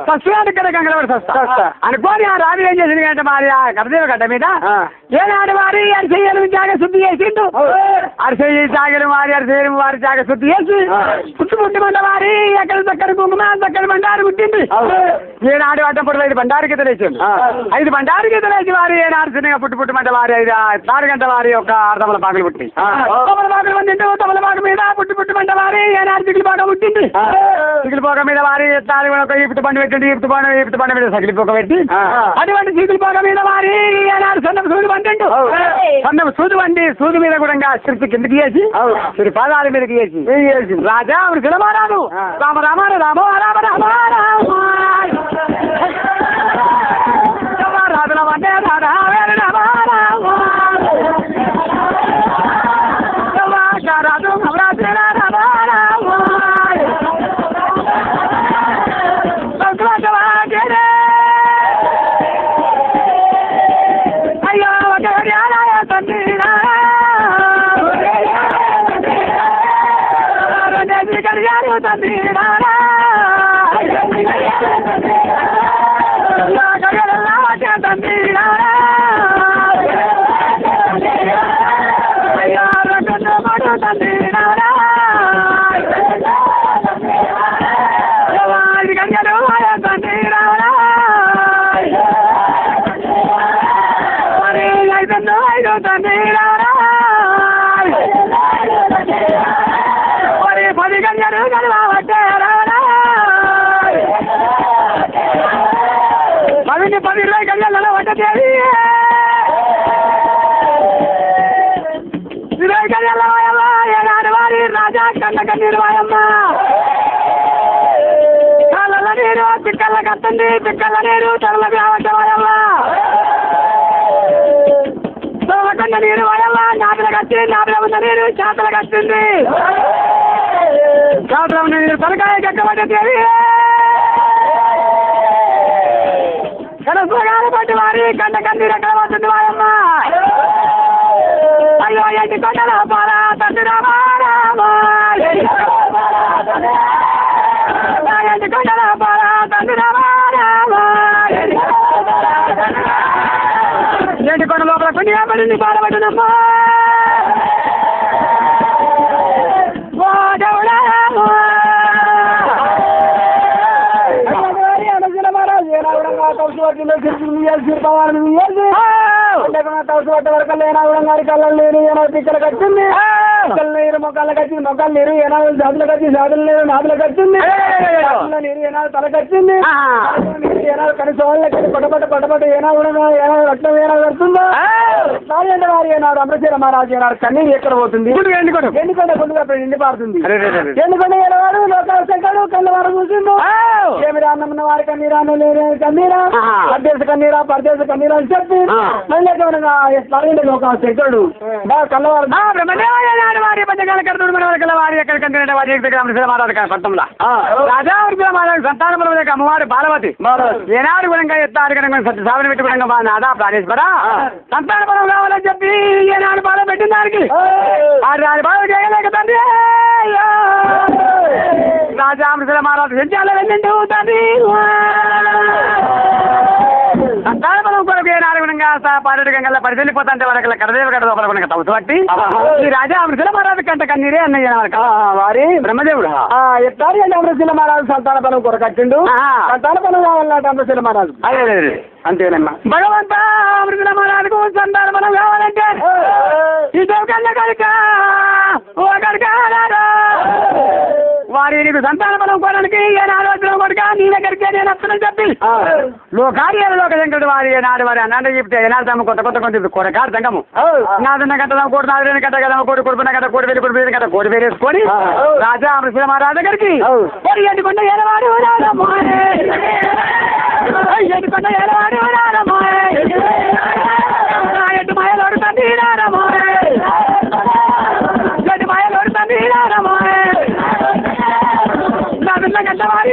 సస్తున్నాడు ఇక్కడ గంగలవారి సస్తా అనుకోని ఆ రాజు ఏం చేసింది అంటే మరి ఆ కడదేవ గడ్డ మీద ఏనాడు వారి అరిసెయ్యలు జాగ శుద్ధి చేసిండు అరిసెయ్యి జాగలు వారి అరిసెయ్యలు వారి జాగ శుద్ధి చేసి పుట్టుమంట వారి ఎక్కడ చక్కని కుంకుమ చక్కని బండారు పుట్టింది ఏనాడు అడ్డపడు 5 బండారు గీతలు వేసిండు 5 బండారు గీతలు వేసి వారి ఏనాడు చిన్నగా పుట్టుమంట వారి 6 గంటల వారి యొక్క అర్ధముల పాకులు పుట్టి తమల పాకులు పొందిండు తమల పాకు మీద పుట్టుమంట వారి ఏనాడు దిగులు బాగా పుట్టింది దిగులు పోక మీద వారి తాలి ఒక ఈపుతు బండి పెట్టింది ఈపుతు బండి మీద సగిలి పోక పెట్టి అటువంటి దిగులు పోక మీద వారి ఏనాడు సన్నపు సూది పండిండు సన్నపు సూది వండి సూది మీద కూడా శిల్పి కిందకి వేసి శిరి పాదాల మీదకి వేసి రాజా ఆవిడ సిలమారాదు రామ రామ రామ రామ రామ రాజుల వంటే రాధా రాజు అయ్యో తండ్రి పదిని 10 గంటలలో వంటదేవి 20 గంటల వాయమ్మ ఏనాడు వారి రాజా కన్న కన్నీరు వాయమ్మ కళ్ళ నీరు పిక్కల కత్తండి పిక్కల నీరు తరలకు రావట్ట వాయమ్మ కన్న నీరు వాయమ్మ నాపిల కట్టి నాపిల ఉన్న నీరు చేతల కట్టింది చేతల ఉన్న నీరు తలకాయ కట్టబడ్డదేవి కనసగాలు పట్టి వారి కన్న కన్నీరు ఎక్కడ వస్తుంది వాయమ్మ అయ్యో ఎంటి కొండల పారా తండ్రి రామారామా ఎంటి కొండల పారా తండ్రి రామారామా ఎంటి కొండ లోపల కుండిగా పడింది పారబడినమ్మా పిక్కలు కట్టింది నీరు మొక్కలు కట్టింది మొక్కలు నీరు ఏనాడు జాతులు కట్టి జాతులు నీరు నాదులు కట్టింది నీరు ఏనాడు తల కట్టింది ఏనాడు కనీసం వాళ్ళకి పటపట ఏనాడు రక్తం ఏనాడు కడుతుందో నాలుగంటే వారి ఏనాడు అమృతేల మహారాజు ఏనాడు కన్నీరు ఎక్కడ పోతుంది ఎండుకొండ ముందుగా ఎండి పారుతుంది ఎండుకొండ ఏనాడు లోకాల శంకరు కళ్ళవారు చూసిండు ఏమిరా అన్నమున్న వారి కన్నీరా లేని కన్నీరా పరదేశ కన్నీరా పరదేశ కన్నీరా అని చెప్పి మళ్ళీ లోకాల శంకరుడు కళ్ళవారు వారి పచ్చకాల కడుతుడు మన వాళ్ళ వారి ఎక్కడ కంటే వారి మహారాజు పట్టంలో రాజా మహారాజు సంతానముల అమ్మవారి బాలవతి ఏనాడు గుణంగా ఎత్తారు కనుక సత్యసావని పెట్టుకున్నాక మా నాదా ప్రాణేశ్వర సంతాన బలం కావాలని చెప్పి ఏనాడు బాధ పెట్టిన దానికి రాజు బాధ చేయలేక తండ్రి రాజా అమృతల మహారాజు ఎంచాల వెళ్ళిండు తండ్రి సంతాన బలం కొరకు ఏనాడు గుణంగా పారడికంగా పరిశీలిపోతుంటే వాళ్ళకి కడదేవ కడ లోపల తవ్వుతూ బట్టి ఈ రాజా అమృతల మహారాజు కంట కన్నీరే అన్నయ్య వారి బ్రహ్మదేవుడు ఎత్తారు అమృతల మహారాజు సంతాన బలం కొరకు కట్టిండు సంతాన బలం కావాలన్నట్టు అమృతల మహారాజు అదే అంతేనమ్మా భగవంత అమృతల మహారాజుకు సంతాన బలం కావాలంటే ఇదో కళ్ళ కనుక ఓ కనుక వారి నీకు సంతాన బలం కొనడానికి ఏనాడు వచ్చిన కొడుక నీ దగ్గరికే నేను వస్తానని చెప్పి లోకశంకరుడు వారి ఏనాడు వారి అన్నాడు చెప్తే ఏనాడు తమ కొత్త కొడకాడు సంగము నాదన్న గంట కోటి నాలుగు గంట కదా కోటి కొడుకున్న గంట కోటి వేలు గంట కోటి వేసుకొని రాజా అమృతల మహారాజు దగ్గరికి ఎట్టుకుంటే ఏడవాడు ఎట్టుకుంటే ఏడవాడు ఎటు మాయలోడు తండ్రి ఎటు మాయలోడు తండ్రి గంట వారి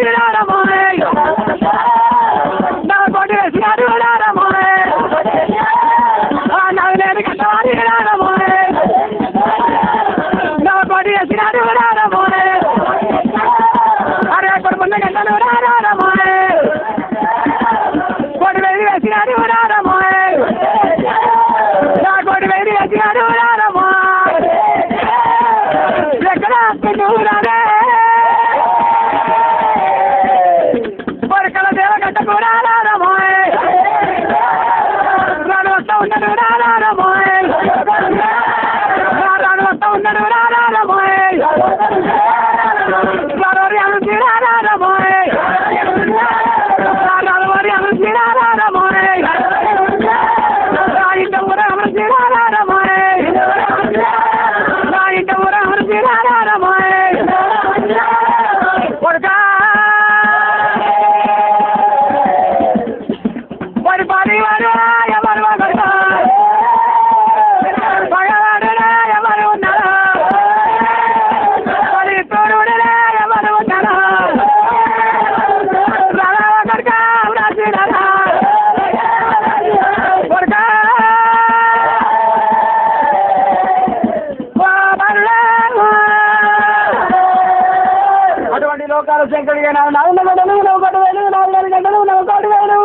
శంకరుడు 4 గంటలు 1,000 గంటలు 9,500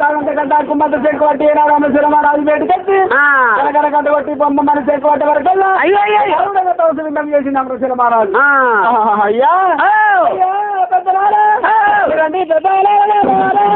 కాలంత గంట కుమ్మత శంకు పట్టి రామశిరమారాజు పేట కట్టి కనకర గంట కొట్టి బొమ్మ మన శంకు పట్ట వరకల్లా చేసింది అమృశిరమారాజు. అయ్యా పెద్దలారా రండి పెద్దలారా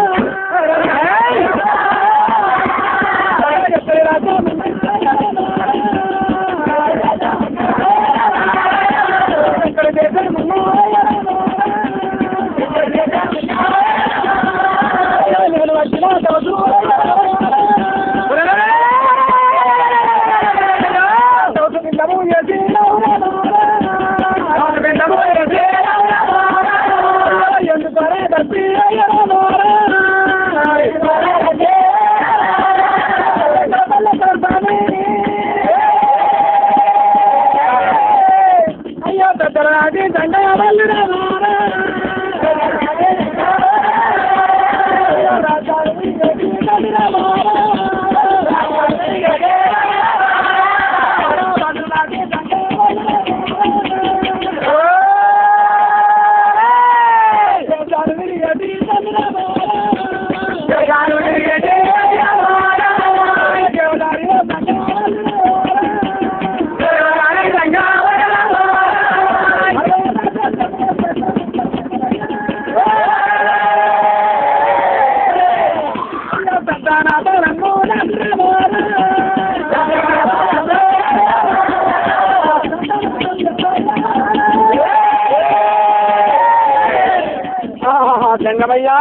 చెంగమయ్యా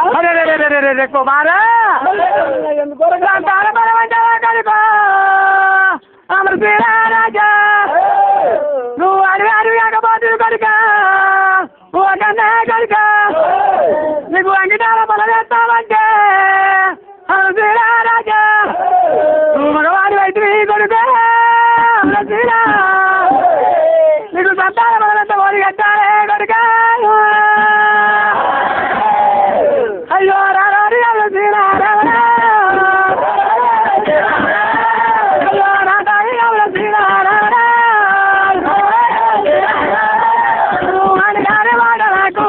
కుమారా రాజా నువ్వు అడివి అడివి ఆగబోతులు కనుక కన్నా కనుక నీకు అంగిటాల బలం వేస్తామంటే రాజా నువ్వు మగవాడి వైద్యుని కొడుకు నీకు సంతాన బలమంతా ఓడి కట్టాలే కొడుక అయ్యో రారాడి అయ్యో రాటాయి అడిగానే మాట నాకు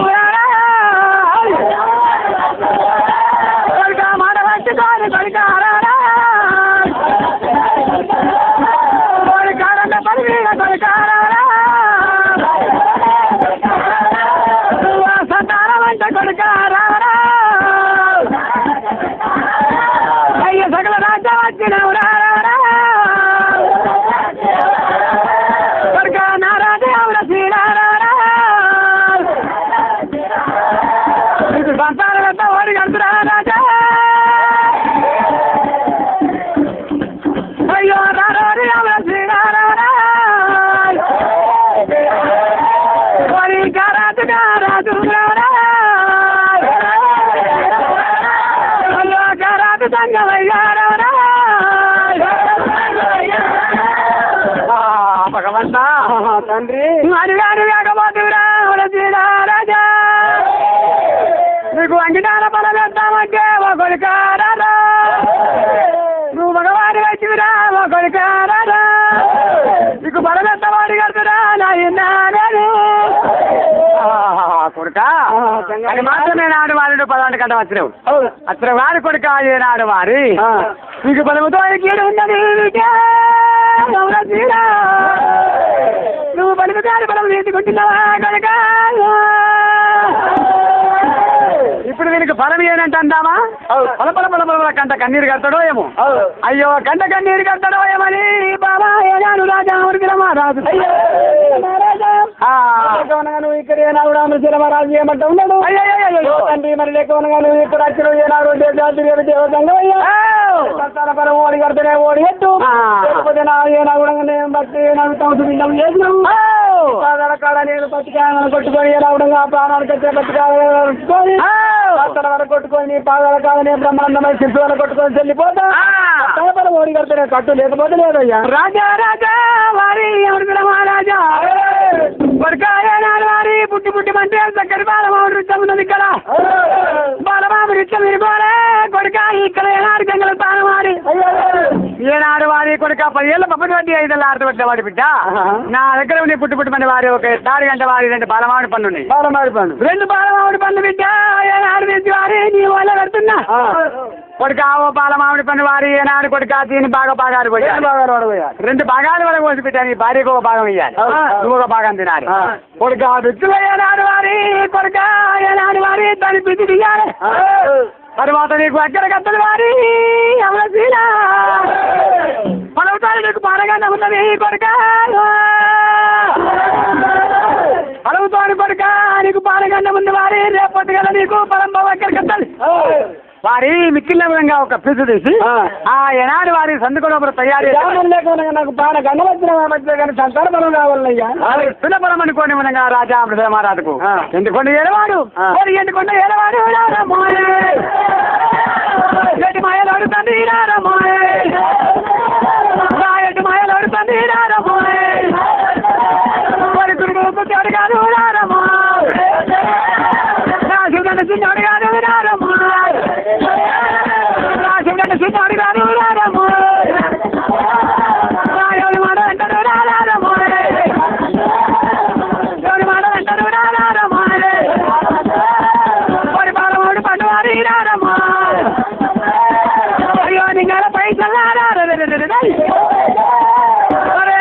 కొడుక మాట పట్టుకోని కొడుకారా కొడుకారంటే పని మీద కొడుకారా సంతానం అంటే కొడుకారా అయ్యో సకల రాజ్యం వచ్చినవురా కొడుక నారాజు ఎవర శ్రీరారా నీకు సంతానం ఎంత ఓడి కడుతురా రాజా అయ్యో నారాజు ఎవర శ్రీరారా రాజుగా రాజు అయ్యో రాజు సంగమయ్యారా భగవంతా తండ్రి అడిగాడు వేగబోతురా రాజా నీకు అంగిటాల బలం వేస్తామంటే ఓ కొడుకారా నువ్వు మగవాడి వచ్చిరా ఓ కొడుకారా నీకు బలం ఎంతవాడి కడుతురా నాయనా కొడుక అది మాత్రమే నాడు వారి 10 గంట వచ్చినావు అത്ര వారి కొడుక ఏనాడు వారి నీకు బలముతో ఉన్నది నువ్వు బలుపు కాని బలం తీసుకుంటున్నావా కనుక ఇప్పుడు వీనికి బలం ఏనంటే అందామా బల కంట కన్నీరు కడతాడో ఏమో అయ్యో కంట కన్నీరు కడతాడో ఏమని బాబా ఏనాడు రాజా రాజు నువ్వు ఇక్కడ ఏనాడు రామశిరమరాజు ఏమంటా ఉన్నాడు తండ్రి మరి లేకనగా నువ్వు ఇక్కడ వచ్చిన ఏనాడు సంతాన పరం ఓడి కడితేనే ఓడి ఎత్తు లేకపోతే నా ఏనాడు బట్టి ఏనాడు తమసు చేసినావు పాదాల కాడ నేను బతికాలను కొట్టుకొని ఏనాడుగా ప్రాణానికి వచ్చే బతికాలని అక్కడ వరకు కొట్టుకొని నీ పాదాల కాడ నేను బ్రహ్మాండమైన శిశువులను కొట్టుకొని చెల్లిపోతా పరం ఓడి కడితేనే కట్టు లేకపోతే లేదయ్యా రాజా రాజా వారి మహారాజా కొడుకాయనాడు వారి పుట్టి పుట్టి మంటే దగ్గర బాలమామ నృత్యం ఉన్నది ఇక్కడ బాలమామ నృత్యం విరిపోలే కొడుక ఇక్కడ ఏనాడు గంగల తాను వారి ఈనాడు వారి కొడుక 10 ఏళ్ళ పప్పటి వడ్డీ 5 ఏళ్ళ ఆడబట్టిన వాడి బిడ్డ నా దగ్గర ఉండి పుట్టుమని వారి ఒక 6 గంట వారి 2 బాలమామిడి పండ్లు ఉన్నాయి. 2 బాలమామిడి పండ్లు బిడ్డ ఏనాడు తెచ్చి వారి నీ వాళ్ళ పెడుతున్నా కొడుక ఓ బాలమామిడి పండు వారి ఏనాడు కొడుక దీన్ని బాగా భాగాలు పోయాలి. 2 భాగాలు వరకు పోసి పెట్టాను. నీ భార్యకు ఒక భాగం ఇయ్యాలి, నువ్వు ఒక భాగం తినాలి. కొడుక బిచ్చులో ఏనాడు వారి కొడుక ఏనాడు వారి దాని బిడ్డి తీయాలి. తర్వాత నీకు అక్కడ కత్తలు వారి అమలశీల పలవుతారు నీకు పాడగానే ఉన్నది కొడుక పలవుతాను కొడుక నీకు పాడగానే ఉంది వారి రేపటి గల నీకు పరంబాబు అక్కడ కత్తలు వారి మిక్కిల విధంగా ఒక పీసు తీసి ఏనాడు వారి సందుకు లోపల తయారు నాకు బాగా గండవచ్చిన కానీ సంతాన బలం కావాలయ్యా పిల్లబలం అనుకోని విధంగా రాజా అమృత మహారాజుకు ఎందుకొండ ఏలవాడు ఎందుకొండ ఏలవాడు ఎటు మాయలోడు తండ్రి ఎటు మాయలోడు తండ్రి అడిగాడు చిన్నోడు కాదు చిన్నోడు కాదు ఎవరి మాట అంటారు ఎవరి మాట అంటారు వారి బాలవాడు పండు వారి అయ్యో నింగాల పై చల్లారా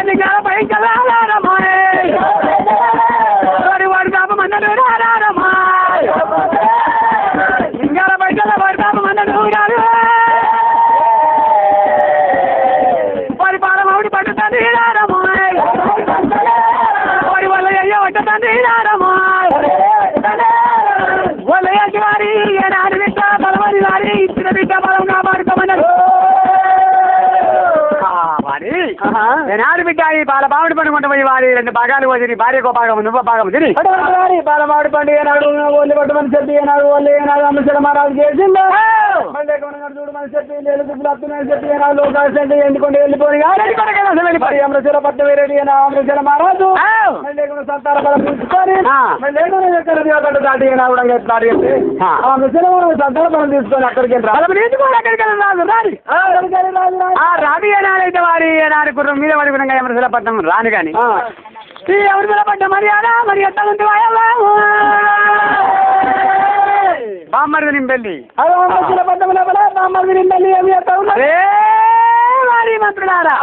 నింగాల పై చల్లారా వారి వాడి పాపం అన్నడు నింగాల పై చల్ల వాడి పాపం అన్నడు వారి బాలమావిడి పట్టుతుంది వారి వల్ల అయ్యో పట్టుతుంది వాళ్ళ వారి ఏనాడు బిడ్డ బలవారి వారి ఇచ్చిన బిడ్డ బలం కాపాడుకోమన్నారు. ఏనాడు బిడ్డ ఈ బాలమావిడి పండు కొంట పోయి వారి 2 భాగాలు పోయి భార్యకు భాగం నువ్వు భాగం తిని బాలమావిడి పండు ఏనాడు ఒళ్ళు పట్టమని చెప్పి ఏనాడు వాళ్ళు ఏనాడు అమ్మచల మహారాజు చేసిందో చూడమని చెప్పి నేను వస్తున్నాయని చెప్పి ఏనాడు లోకాలు ఎందుకుంటే వెళ్ళిపోయి వెళ్ళిపోయి అమృతల పట్టు వేరేది అమృతల మహారాజు సంతాన బలం తీసుకొని దాటి ఏనాడు సంతాన బలం తీసుకొని అక్కడికి రాబి ఏనాడైతే వారి ఏనాడు గుర్రం మీద పడుకున్నాగా అమృతల పట్టణం రాను కానీ అమృతల పట్టణం మరి ఎట్లా ఉంది బామ్మర్ది నింపెళ్ళి బామ్మర్ది నింపెళ్ళి ఏమి అరే వారి మంత్రులారా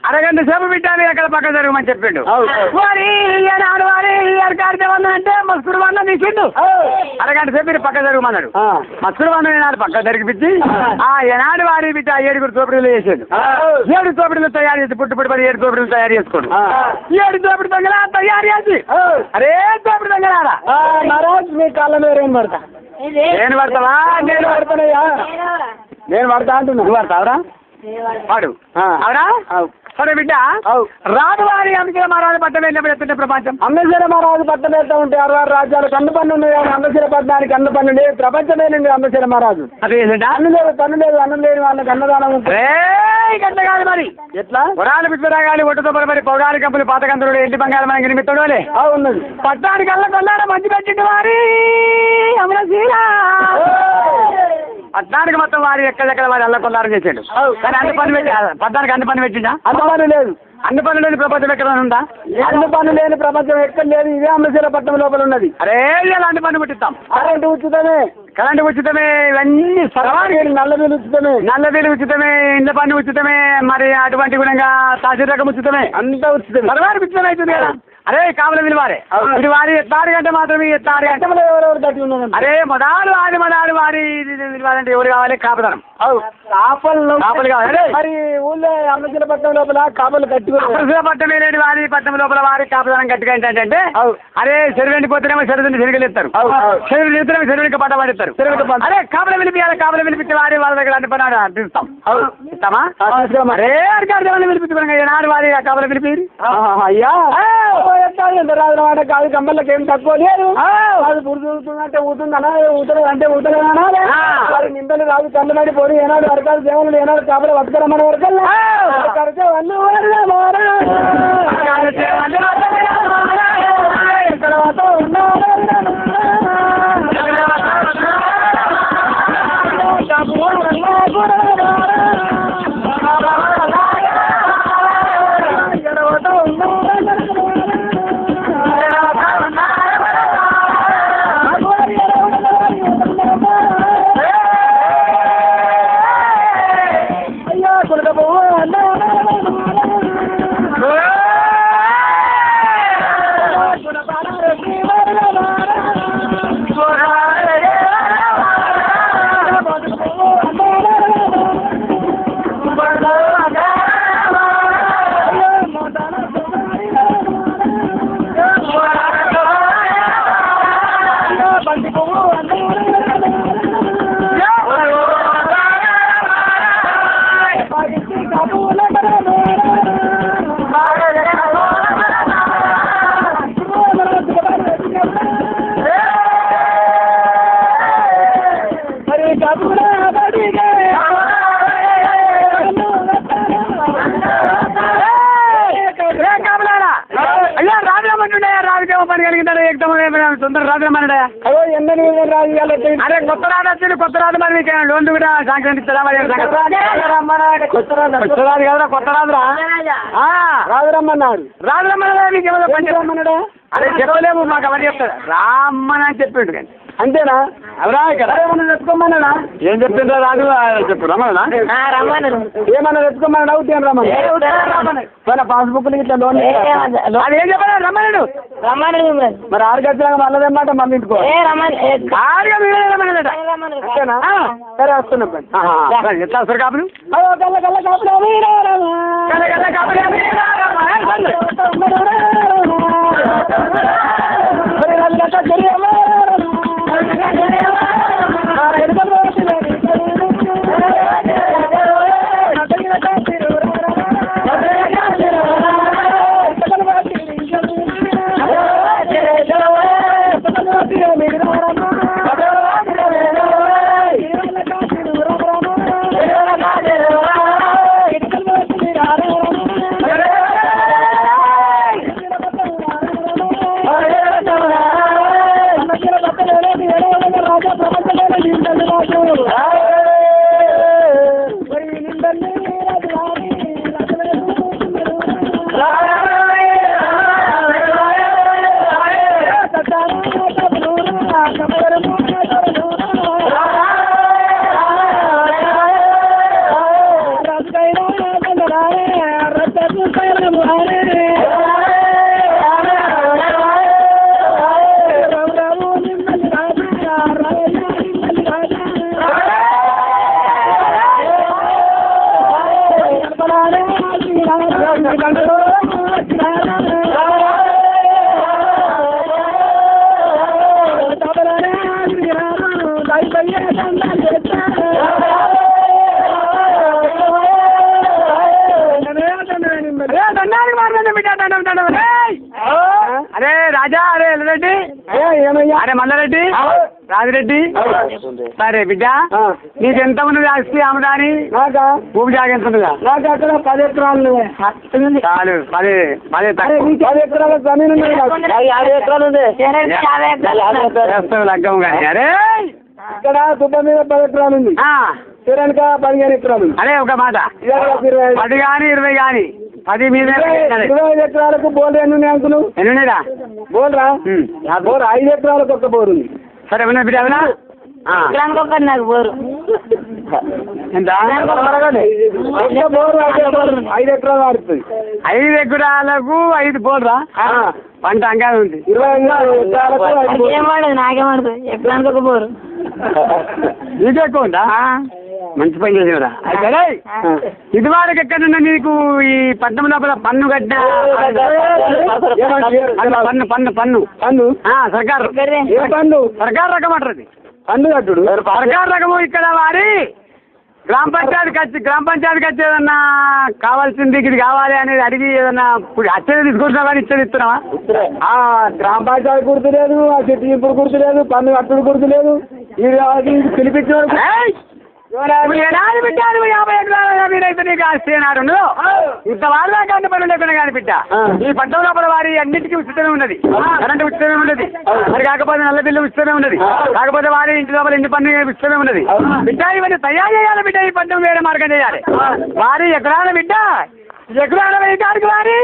అరగంట సేపు బిడ్డాలి అక్కడ పక్క జరగమని చెప్పిండు. వారి ఏనాడు వారి కార్యక్రమం అంటే మస్తుడు బంధం తీసిండు. అరగంట సేపు పక్క జరగమన్నాడు. మస్తుడు బంధం ఏనాడు పక్క జరిగిపించి ఏనాడు వారి బిడ్డ 7 తోపిడీలు చేసాడు. 7 తోపిడీలు తయారు చేసి పుట్టుపడి 7 తోపిడీలు తయారు చేసుకోండి. 7 తోపిడి దొంగల తయారు చేసి అరే తోపిడి దొంగలారా మహారాజ్ మీ కాళ్ళ మీద ఏం పడతా నేను పడతావా నేను పడతానయ్యా నేను పడతా అంటున్నా నువ్వు పడతావురా వాడు అవునా సరే బిడ్డ రాదు వారి అమ్మశీల మహారాజు పట్టం వెళ్ళినప్పుడు ఎత్తుంటే ప్రపంచం అమ్మశీల మహారాజు పట్టం వెళ్తా ఉంటే 66 రాజ్యాలు కన్ను పన్ను ఉన్నాయి కానీ అమ్మశీల పట్టణానికి కన్ను పన్ను లేదు ప్రపంచమే నుండి అమ్మశీల మహారాజు అదే అన్ను లేదు పన్ను లేదు అన్నం లేని వాళ్ళకి అన్నదానం గంట కాదు మరి ఎట్లా వరాలు పిచ్చిరాగాలి ఒట్టుతో మరి పొగాలి కంపులు పాతకంతుడు ఇంటి బంగారు మనకి నిమిత్తోలే ఉన్నది పట్టణానికి అల్ల కొల్లాడ మంచి పెట్టింది వారి అమరశీల పట్టణానికి మొత్తం వారి ఎక్కడెక్కడ వారి అల్ల కొల్లారం చేసాడు. కానీ అన్ని పని పెట్టి పట్టణానికి అన్ని పని పెట్టిందా అంత పని లేదు. అన్ని పనులు లేని ప్రపంచం ఎక్కడ ఉందా అన్ని పనులు లేని ప్రపంచం ఎక్కడ లేదు. ఇదే అమృతల పట్టణం లోపల ఉన్నది. అరే అలాంటి పని పుట్టిస్తాం కరెంటు ఉచితమే కరెంటు ఉచితమే ఇవన్నీ సర్వానికి నల్ల బిల్లు ఉచితమే ఇండ్ల పన్ను ఉచితమే మరి అటువంటి గుణంగా తహసీల్దార్ ఉచితమే అంతా ఉచితమే సర్వానికి ఉచితమే అవుతుంది కదా. అరే కావల విలువారే ఇది వారి 6 గంట మాత్రమే 6 గంటలు ఎవరెవరు కట్టి ఉన్నారు. అరే మొదలు వారి విలువాలంటే ఎవరు కావాలి కాపదనం కాపలు కావాలి. మరి ఊళ్ళో అమృతల పట్టణం లోపల కాపలు కట్టి అమృతల పట్టణం లేని వారి పట్టణం లోపల వారి కాపదనం గట్టిగా ఏంటంటే అరే చెరువు ఎండిపోతేనేమో చెరువుని చెరువులు ఎత్తారు చెరువులు ఎత్తునేమో చెరువుకి పట్ట పడిస్తారు. అరే కాపల పిలిపియాలి కాపల పిలిపించి వారి వాళ్ళ దగ్గర అన్ని పని అనిపిస్తాం ఇస్తామా అరే అధికారులు పిలిపించుకున్నాం ఏనాడు వారి కాపల పిలిపి అయ్యా రాజుల మాట కాదు కమ్మలకి ఏం తక్కువ లేదు. అది పురుతుందంటే ఊతుందనా ఊతలేదు అంటే ఊతలేదనా వారి నిందలు రాజు కళ్ళు నడి పోయి ఏనాడు అరకాలు దేవుళ్ళు ఏనాడు కాపల బతకరమ్మని వరకల్లా తర్వాత ఉన్నారు పని కలిగిందా ఎక్కుతాం తొందర రాజురమ్మన్నాడా అయ్యో ఎందని రాజు అరే కొత్త రాదు వచ్చింది కొత్త రాదు మరి మీకు లోన్ కూడా సంక్రాంతి ఇస్తారా మరి కొత్త రాజు కదరా కొత్త రాదురా రాజు రమ్మన్నాడు రాజురమ్మన్నాడా మీకు ఏమో పని రమ్మన్నాడా అదే చెప్పలేము మాకు అవన్నీ చెప్తారు రామ్మని అని చెప్పిండు కానీ అంతేనా అవరా ఇక్కడ ఎత్తుకోమన్నాడా ఏం చెప్పిండ్రా రాజు చెప్పు రమ్మన్నా ఏమన్నా ఎత్తుకోమన్నాడు అవుతాను రమ్మని మన పాస్బుక్ ఇట్లా లోన్ అది ఏం చెప్పారా రమ్మన్నాడు మరి 6 గంటలకు మళ్ళదేమాట మళ్ళీ ఇంటికో ఆరుగా మీరే రమ్మన్నాడట అంతేనా సరే వస్తున్నాం ఎట్లా వస్తారు కాపులు కళ్ళ కళ్ళ కల కల కాపులు అరే రాజా అరే ఎల్లరెడ్డి అరే మల్లారెడ్డి రాజిరెడ్డి సరే బిడ్డ నీకు ఎంత ఉన్నది ఆస్తి అమ్మదాని భూమి జాగ ఎంత ఉన్నదా నాకు అక్కడ 10 ఎకరాలు చాలు 10 10 ఎకరాల జమీన్ ఉంది 50 ఎకరాలు ఉంది లగ్గం కానీ అరే ఇక్కడ దుబ్బ మీద 10 ఎకరాలు ఉంది కిరణ్ 15 ఎకరాలు అరే ఒక మాట 10 కానీ 20 కానీ 10 మీద 25 ఎకరాలకు బోర్డు ఎన్ని ఉన్నాయి అనుకున్నావు ఎన్నున్నాయిరా బోర్రా బోర్ 5 ఎకరాలకు ఒక బోర్ ఉంది సరే ఉన్నా బిడ్డ అవునా నాకు బోరు ఎంత బోర్ 5 ఎకరాలు ఆడుతుంది 5 ఎకరాలకు 5 బోర్రా పంట అంగా ఉంది 20 ఎకరాలకు ఏమాడదు నాకేమాడదు ఎక్కడానికి ఒక బోరు నీకు ఎక్కువ ఉందా మంచి పని చేసేవరా అయితే ఇది వరకు ఎక్కడున్నా నీకు ఈ పట్టణం లోపల పన్ను కట్టిన పన్ను పన్ను పన్ను పన్ను సర్కారు ఏ పన్ను సర్కారు రకం అంటారు పన్ను కట్టుడు సర్కారు రకము ఇక్కడ వారి గ్రామ పంచాయతీకి వచ్చి ఏదన్నా కావాల్సింది ఇది కావాలి అనేది అడిగి ఏదన్నా అచ్చది తీసుకుంటున్నావా కానీ ఇచ్చేది ఇస్తున్నావా గ్రామ పంచాయతీ గుర్తులేదు ఆ చెట్టు ఇప్పుడు గుర్తులేదు పన్ను కట్టుడు గుర్తులేదు ఇది పిలిపించిన ఏడాది పెట్టారు 50 ఎకరాల మీరైతే నీకు ఆస్తి అన్నాడు ఇంత వాళ్ళ కంటే పనులు లేకుండా కానీ బిడ్డ ఈ పట్టణం లోపల వారి అన్నింటికీ ఉచితమే ఉన్నది కరెంటు ఉచితమే ఉన్నది మరి కాకపోతే నల్ల బిల్లు ఉచితమే ఉన్నది కాకపోతే వారి ఇంటి లోపల ఇంటి పన్ను ఉచితమే ఉన్నది బిడ్డ ఇవన్నీ తయారు చేయాలి బిడ్డ ఈ పట్టణం వేరే మార్గం చేయాలి వారి ఎకరాల బిడ్డ ఎకరాల వెయ్యానికి వారి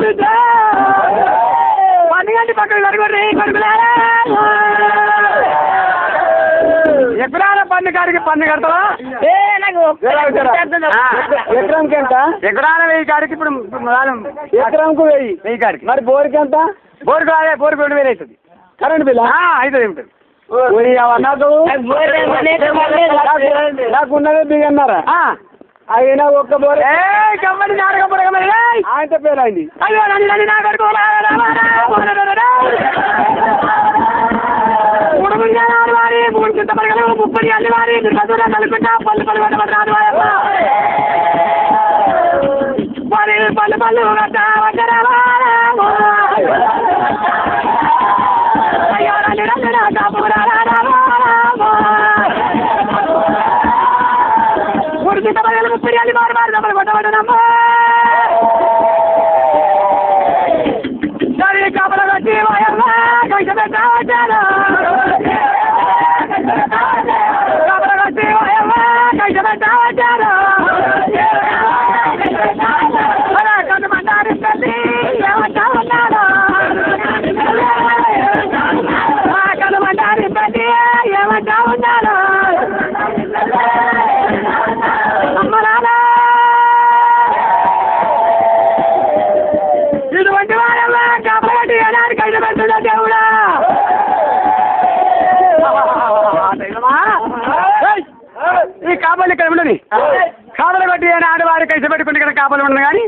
బిడ్డ పన్ను గంటి పక్కన కడుగురి కడుగులారా ఎకరాల పన్ను కాడికి పన్ను కడతావా ఎకరానికి ఎంత ఎకరాల 1000 కాడికి ఇప్పుడు ఎకరానికి 1000 కాడికి మరి బోర్కి ఎంత బోరుకు బోరుకు 2000 అవుతుంది కరెంట్ బిల్ అవుతుంది ఉంటుంది నాకు ఉన్నదే బిగన్నారా అయినా ఒక్క బోర్ కమ్మడి ఆయన పేరు అయింది వారి 3 చింతపరగలు 30 అల్లి వారి నలుగుంట పళ్ళు పళ్ళు పళ్ళు చింతపరగలు 30 అల్లి వారి వారి దెబ్బలు కొట్టబడనమ్మా సరే కబల కట్టి ఈ కాపాలు ఇక్కడ ఉండని కాపలు పట్టి అని ఆడవారి కలిసి పెట్టుకుని ఇక్కడ కాపలు ఉండదు కానీ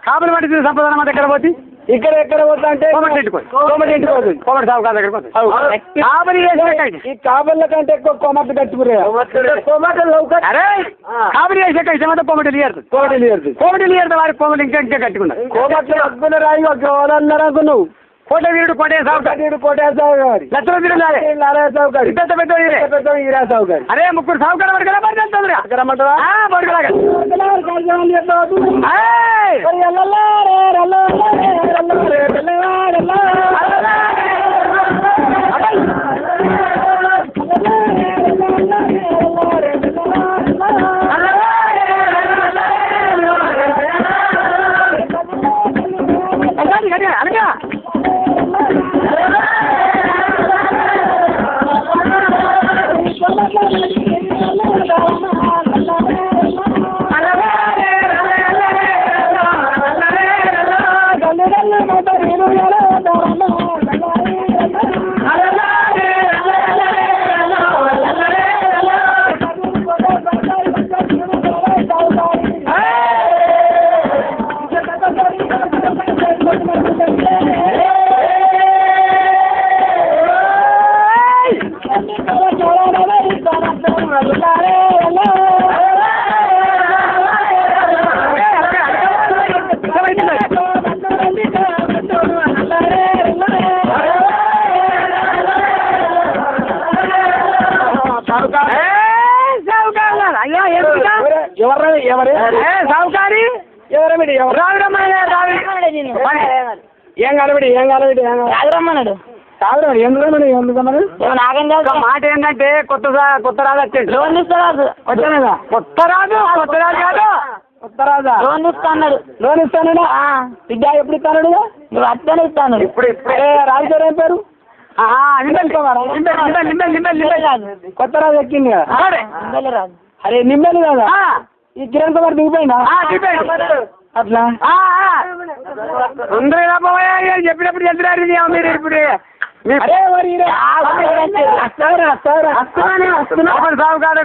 కాపలు పట్టి సంపద మా దగ్గర పోతే ఇక్కడ ఎక్కడ పోతా అంటే కోమటి సాగుకారు దగ్గర పోతుంది కాపలి ఈ కాబళ్ళ కంటే ఎక్కువ కొమట్లు కట్టుకురే అరే కాపలి చేసే కలిసి మాత్రం కోమటి లియర్ వారికి కోమటి ఇంకా కట్టుకున్నారు కోమట్లు అద్భుత రాయి అన్నారు నువ్వు కోట వీరుడు కోటే సాగుకారు లక్షల వీరుడు ఈరా సాగుకారు అరే ముగ్గురు సాగుకారు వరకు అనగా సాగుకారి ఏం కలబడి రమ్మన్నాడు ఎందుకన్నాడు నాకేం కాదు మాట ఏంటంటే కొత్త రాజు వచ్చాడు లోన్ ఇస్తాడు వచ్చానేదా కొత్త రాజు కాదు కొత్త రాజా లోన్ ఇస్తా అన్నాడు లోన్ ఇస్తాను విద్య ఎప్పుడు ఇస్తాడు నువ్వు అత్తనే ఇస్తాను ఇప్పుడు రాజుగారు ఏం పేరు కొత్త రాజు ఎక్కింది కదా రాదు అరే నిమ్మలు కదా ఈ కిరణ్ కుమార్ దిగిపోయిందా అట్లా అందరూ చెప్పినప్పుడు చెప్తున్నారు మీరు ఇప్పుడు సాగుకారు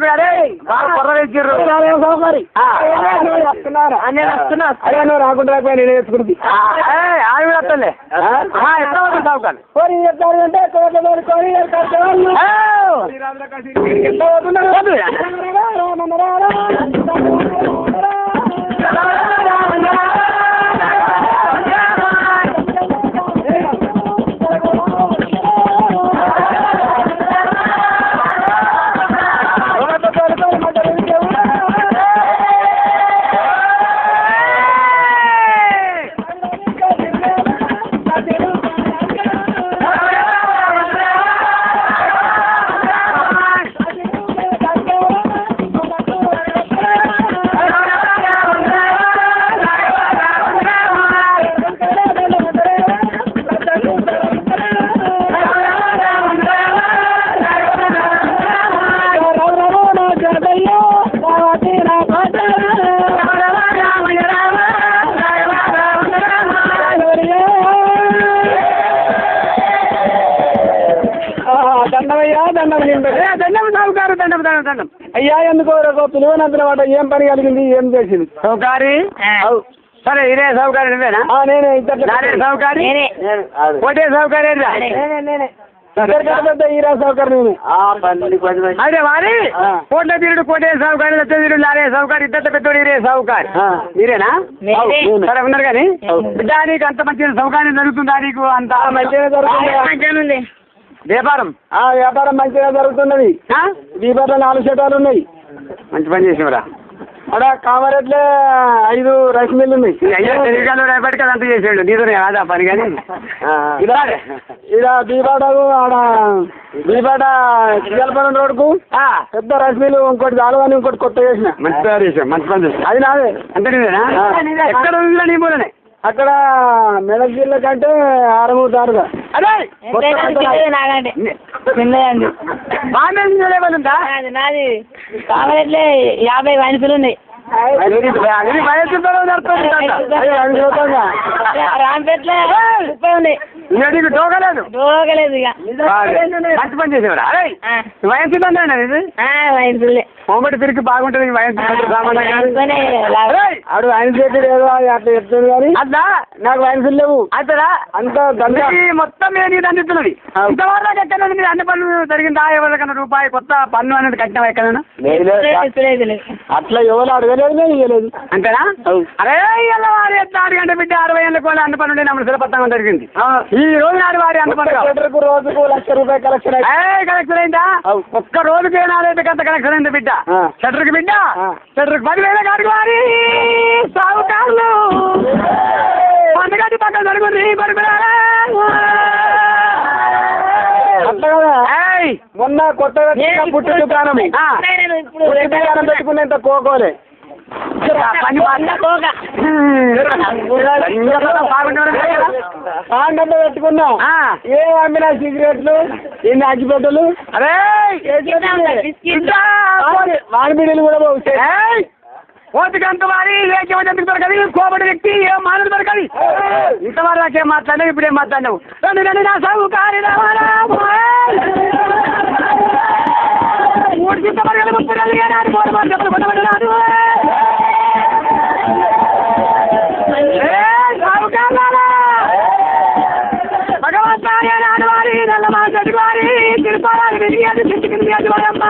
రాకుండా నేను వేసుకుంది ఆవి వస్తలే సాగుకారు దండం అయ్యా ఎందుకో పిలువనంత వాట ఏం పని కలిగింది ఏం చేసింది సౌకారి సరే ఇదే సౌకారి నువ్వేనా నేనే సౌకారి కోటే సౌకారి పెద్ద ఈరా సౌకర్యం అదే వారి కోట్ల తీరుడు కోటే సౌకారి లక్ష తీరుడు లారే సౌకారి ఇద్దరు పెద్దోడు ఇరే సౌకారి మీరేనా సరే ఉన్నారు కానీ బిడ్డ నీకు అంత మంచి సౌకర్యం జరుగుతుందా నీకు అంత మంచిగా జరుగుతుంది వ్యాపారం వ్యాపారం మంచిగా జరుగుతున్నది దీపావళి 4 షటాలు ఉన్నాయి మంచి పని చేసినవరా అక్కడ కామారెడ్లే 5 రైస్ మిల్లు ఉన్నాయి అయ్యా తెలియదు రేపటికి అదంతా చేసాడు నీతోనే కాదా పని కానీ ఇలా దీపాటకు ఆడ దీపాట శ్రీకాళపురం రోడ్కు పెద్ద రైస్ మిల్లు ఇంకోటి చాలు కానీ ఇంకోటి కొత్త చేసిన మంచి తయారు చేసాం మంచి పని చేసాం అది నాదే అంతే నీదేనా ఎక్కడ ఉందా నీ మూలనే అక్కడ మెదక్ జిల్లా కంటే 6 దారుగా అదే నాకంటే చిన్నదండి బాగా ఉందా నాది కావాలంటే 50 వయసులు ఉన్నాయి అది వయసుతో జరుగుతుంది రాంపేట్ల 30 ఉంది. నీకు డోకలేదు రోగలేదు ఇక. మంచి పని చేసేవాడు అరే వయసు ఇది వయసులే హోమటి తిరిగి బాగుంటుంది వయసు ఆడు ఆయన చెప్పాడు ఏదో అట్లా చెప్తాడు కానీ అట్లా నాకు వయసులు లేవు అతడా అంత మొత్తం నేను అందిస్తున్నది ఇంతవరకు ఎక్కడ మీరు అన్ని పనులు జరిగిందా ఎవరికన్నా రూపాయి కొత్త పన్ను అనేది కట్టినా ఎక్కడైనా అట్లా ఎవరు అడగలేదు ఇవ్వలేదు అంతేనా అరే ఇలా వారి 6 గంటల బిడ్డ 60 ఏళ్ళ కోళ్ళ అన్ని పనులు నమ్మ శిలపత్తంగా జరిగింది ఈ రోజు నాడు వారి అన్ని పనులు రోజుకు ₹1,00,000 కలెక్షన్ కలెక్షన్ అయిందా ఒక్క రోజుకి 4 గంట కలెక్షన్ అయింది బిడ్డ షటర్కి బిడ్డ షటర్కి 10,000 కాడికి వారి సాగుకారులు పండుగ పక్కన జరుగుతుంది మొన్న కొత్తగా పుట్టి దుకాణం పెట్టుకున్నంత కోకోలే పెట్టుకున్నా ఏ అమ్మినా సిగరెట్లు ఎన్ని అగ్గిపెట్టలు అరే వాడిబిడీలు కూడా ఓటుకంత వారి లేకెందుకు దొరకది కోపడి వ్యక్తి ఏం మానవుడు దొరకది ఇంతవరకు నాకేం మాట్లాడినావు ఇప్పుడేం మాట్లాడినావు నా సౌకారి మూడు చింత మరగలు 30 చెప్పులు భగవంతా వారి నల్ల మాసటి వారి తిరుపాలి వారమ్మ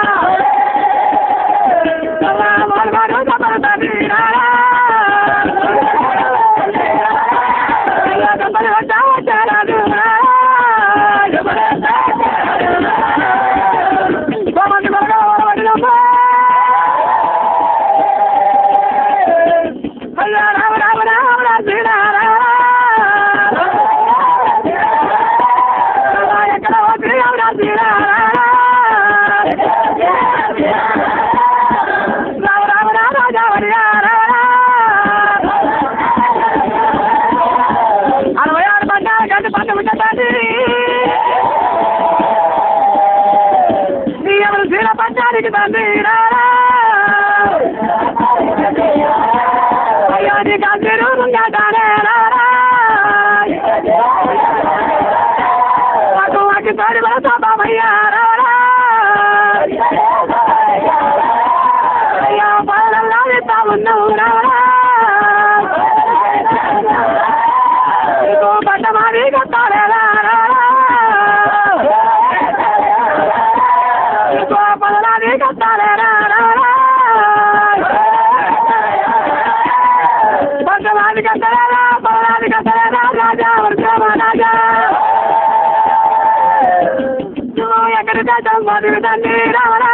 పంచానికి తండ్రి అయ్యో నీ కందిరు అటు తోడి బాబయ్యా అయ్యో పాలల్లా ఇస్తా ఉన్నావు పట్ట మాది కట్టాలేదా పదనాది కట్టాలేరా పట్టమాది కట్టలేరా పదనాది కట్టలేరా రాజా వర్షమ రాజా నువ్వు ఎక్కడి దాటం మధురు తండ్రి రావరా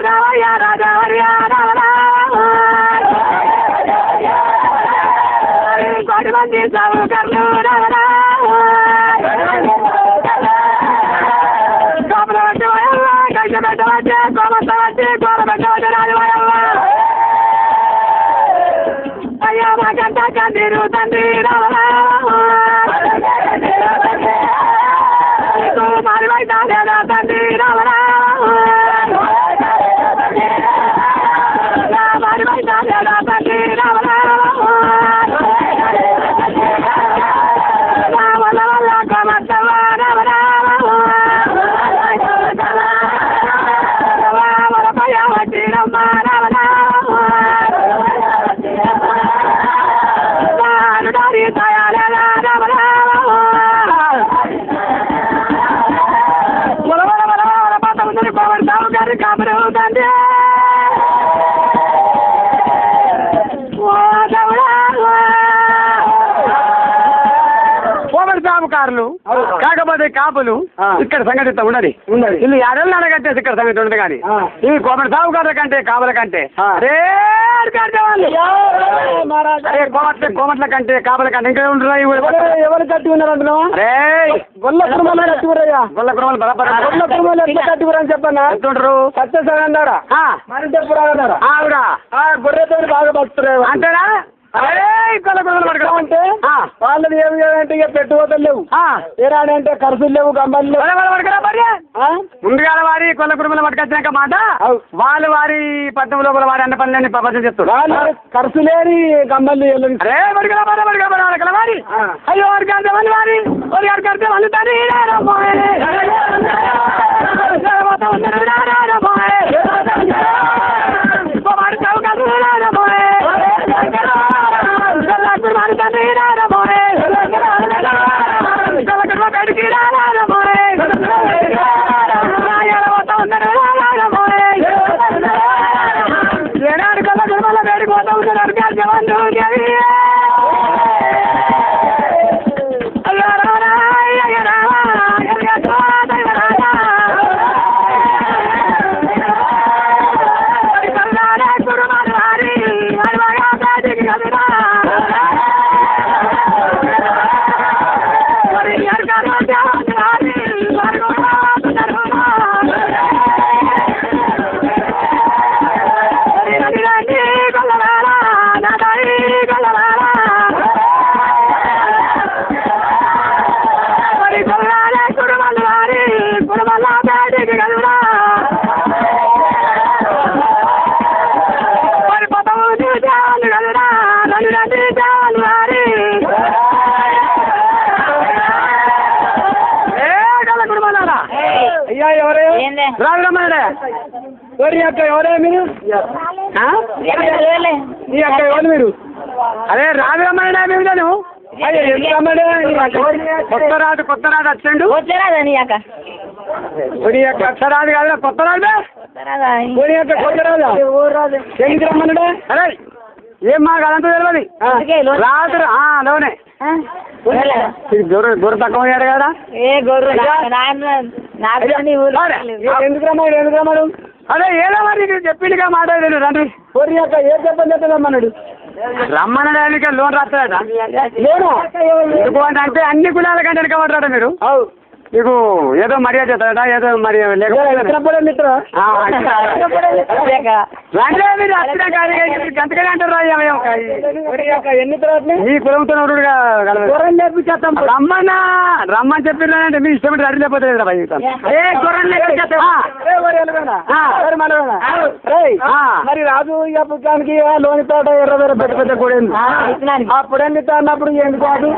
రావయ్య రాజా వర్యా రావరా కోటి మంది సావుకర్లు రావరా పెట్టవచ్చే కోమత్తవచ్చే కోర పెట్టవచ్చే రాజవయమ్మ అయ్యా మాకంట కందిరు తండ్రి రావరా మారి వైతా లేదా తండ్రి రావరా మారి వైతా లేదా తండ్రి రావరా వల్ల వల్ల కోమత్తవ రావరా సాగుకారులు కాకపోతే కాపులు ఇక్కడ సంగతి ఉండదు ఇల్లు 5 ఏళ్ళు అడగట్టేసి ఇక్కడ సంగతి ఉండదు కానీ ఈ కోమటి సాగుకారుల కంటే కాపుల కంటే కోమట్ల కంటే కాపుల కంటే ఇంకా ఉంటున్నాయి ఎవరు కట్టి ఉన్నారంటున్నావా గొల్ల కుటుంబాలు కట్టుకురయ్యా గొల్ల కుటుంబాలు గొల్ల కుటుంబాలు ఎట్లా కట్టుకురని చెప్పన్నా ఎంతుంటారు సత్యసాగన్నారా మరింత పురాగన్నారా ఆవిడ గొర్రెతో బాగా బతుకుతున్నారు అంతేనా కొల్ల కుటుంబాలు పట్టుకో అంటే ఆ. వాళ్ళది ఏమి అంటే ఇక పెట్టుబడులు లేవు ఆ. ఏనాడంటే ఖర్చులు లేవు గంబలు లేవు పట్టుకురా మరి ముందుగాల వారి కొల్ల కుటుంబాలు పట్టుకొచ్చినాక మాట వాళ్ళు వారి పట్టణం లోపల వారి అన్న పనులని ప్రపంచం చెప్తారు వాళ్ళు ఖర్చు లేని గంబలు అరే పడుకురా వారి అయ్యో వారికి అర్థం అని వారి వారికి అర్థం వాళ్ళు తని అయ్యా ఎవరే రాజరమ్మడే ఎవరి అక్క ఎవరే మీరు నీ అక్క ఎవరు మీరు అదే రాజరమ్మడే మేము నేను ఎందుకు రమ్మడే కొత్త రాజు వచ్చాడు వచ్చరాదని అక్క కొడి యొక్క కొత్త రాజు కాదు కొత్త రాజు కొడి యొక్క కొత్త రాజు ఎందుకు రమ్మన్నాడే అరే ఏం మాకు అదంతా తెలియదు రాజు లోనే గొర్రె తక్కువ అయ్యాడు కదా ఏ గొర్రె ఎందుకు రమ్మాడు అదే ఏదో మరి చెప్పిందిగా మాట్లాడలేదు రండి కొరి యొక్క ఏ చెప్పండి రమ్మన్నాడు రమ్మనడానికి లోన్ రాస్తాడట ఎందుకు అంటే అన్ని కులాల కంటే వెనకబడ్డాడు మీరు మీకు ఏదో మర్యాద చేస్తాడట ఏదో మరి లేకపోతే గంతకనే అంటారు ఎన్ని మీ కులంతో రమ్మని చెప్పినంటే మీ ఇష్టం రెడీ లేకపోతే మరి రాజు ఇక పుట్టానికి లోని తోట ఎర్ర వేరే పెద్ద పెద్ద కూడా అప్పుడు ఎన్ని అన్నప్పుడు ఎందుకు కాదు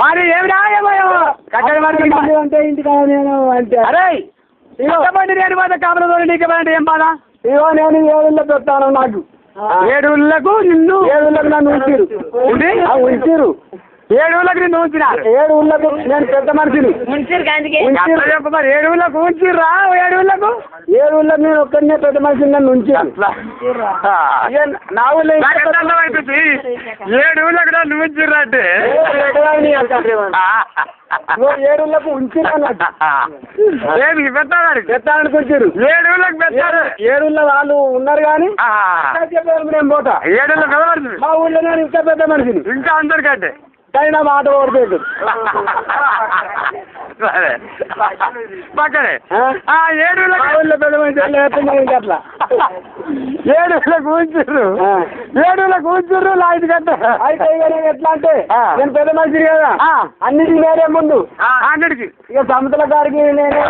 మరి ఏమిరా అంటే ఇంటికి అంటే అరే నేను మాత్రం కామరతో నీకు ఏం బాధ ఇగో నేను 7 ఊళ్ళో పెడతాను నాకు 7 ఊళ్ళకు నిన్ను 7 ఊళ్ళకు నన్ను ఉంచారు 7 ఊళ్ళకి నిన్ను ఉంచినారు 7 ఊళ్ళకు నేను పెద్ద మనిషిని మరి 7 ఊళ్ళకు ఉంచిర్రా 7 ఊళ్ళకు 7 ఊళ్ళకు నేను ఒక్కడనే పెద్ద మనిషిని నన్ను ఉంచారు నా ఊళ్ళో 7 ఊళ్ళకు నన్ను ఉంచిర్రా అంటే 7 ఊళ్ళకు ఉంచిరన్నట్టు పెట్టాలని వచ్చారు 7 ఊళ్ళకి పెట్టారు 7 ఊళ్ళో వాళ్ళు ఉన్నారు కానీ నేను పోతా 7 ఊళ్ళో మా ఊళ్ళో నేను ఇంకా పెద్ద మనిషిని ఇంకా అందరికంటే అయినా మాట ఓడిపోయాడు పక్కనే 7 ఊళ్ళో పెద్ద మనిషి అట్లా 7 ఊళ్ళకు ఉంచారు 7 ఊళ్ళకు ఉంచారు లాంటి కంటే అయితే ఎట్లా అంటే నేను పెద్ద మనిషిని కదా అన్నిటికీ నేనే ముందు అన్నిటికి ఇక సంస్థల గారికి నేనే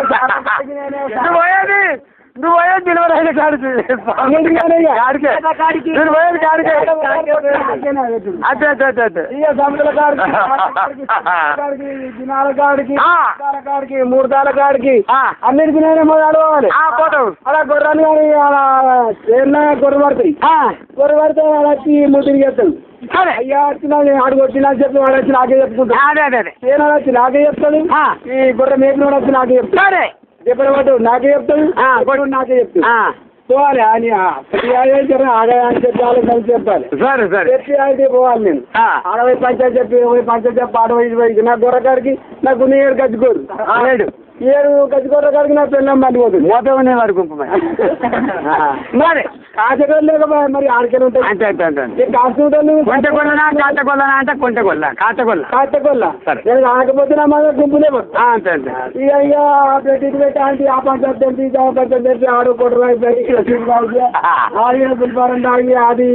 పోయేది నువ్వు పోయేది డెలివరీ కాడికి నేను పోయేది కాడికి అదే అదే అదే అదే ఇక సముద్ర కాడికి దినాల కాడికి మూడతాల కాడికి అన్నిటికీ నేనే అడవాలి పోతావు అలా గొర్రెలు కానీ అలా ఏమన్నా గొర్రె పడతాయి గొర్రె పడితే అలా వచ్చి ముద్దులు చేస్తాడు సరే అయ్యా వచ్చినా ఆడు వచ్చినా చెప్పి వాడు వచ్చి నాకే చెప్పుకుంటాడు అదే అదే అదే ఏనాడు వచ్చి నాకే చెప్తాడు ఈ గొర్రె మేపినోడు వచ్చి నాకే చెప్తాడు సరే ఎప్పుడు పట్టు నాకే చెప్తాడు గొర్రె నాకే చెప్తాడు పోవాలి అని ప్రతి ఆడే అని చెప్పాలి కలిసి చెప్పాలి సరే సరే చెప్పి అయితే పోవాలి నేను ఆడవై పంచాయతీ చెప్పి పంచాయతీ చెప్పి ఆడవై నా గొర్రె కాడికి నాకు ఏడు గజ్జికోరు ఏడు గజ్జికోర కాడికి నా పెళ్ళం పడిపోతుంది మోతనే వరకు మరి కాచగొల్లు లేక మరి ఆడికెళ్ళి ఉంటాయి అంతే అంతే అంతే కాసుకుంటాను కొంటగొల్లనా కాచగొల్లనా అంటే కొంటగొల్ల కాచగొల్ల సరే నేను రాకపోతే నా మన గుంపులేమో అంతే అంతే ఇక ఇక పెట్టి పెట్టి అంటే ఆ పంచాయతీ తెంపి పంచాయతీ తెంపి ఆడు కొట్టరు ఆడిన పిలిపారం తాగి అది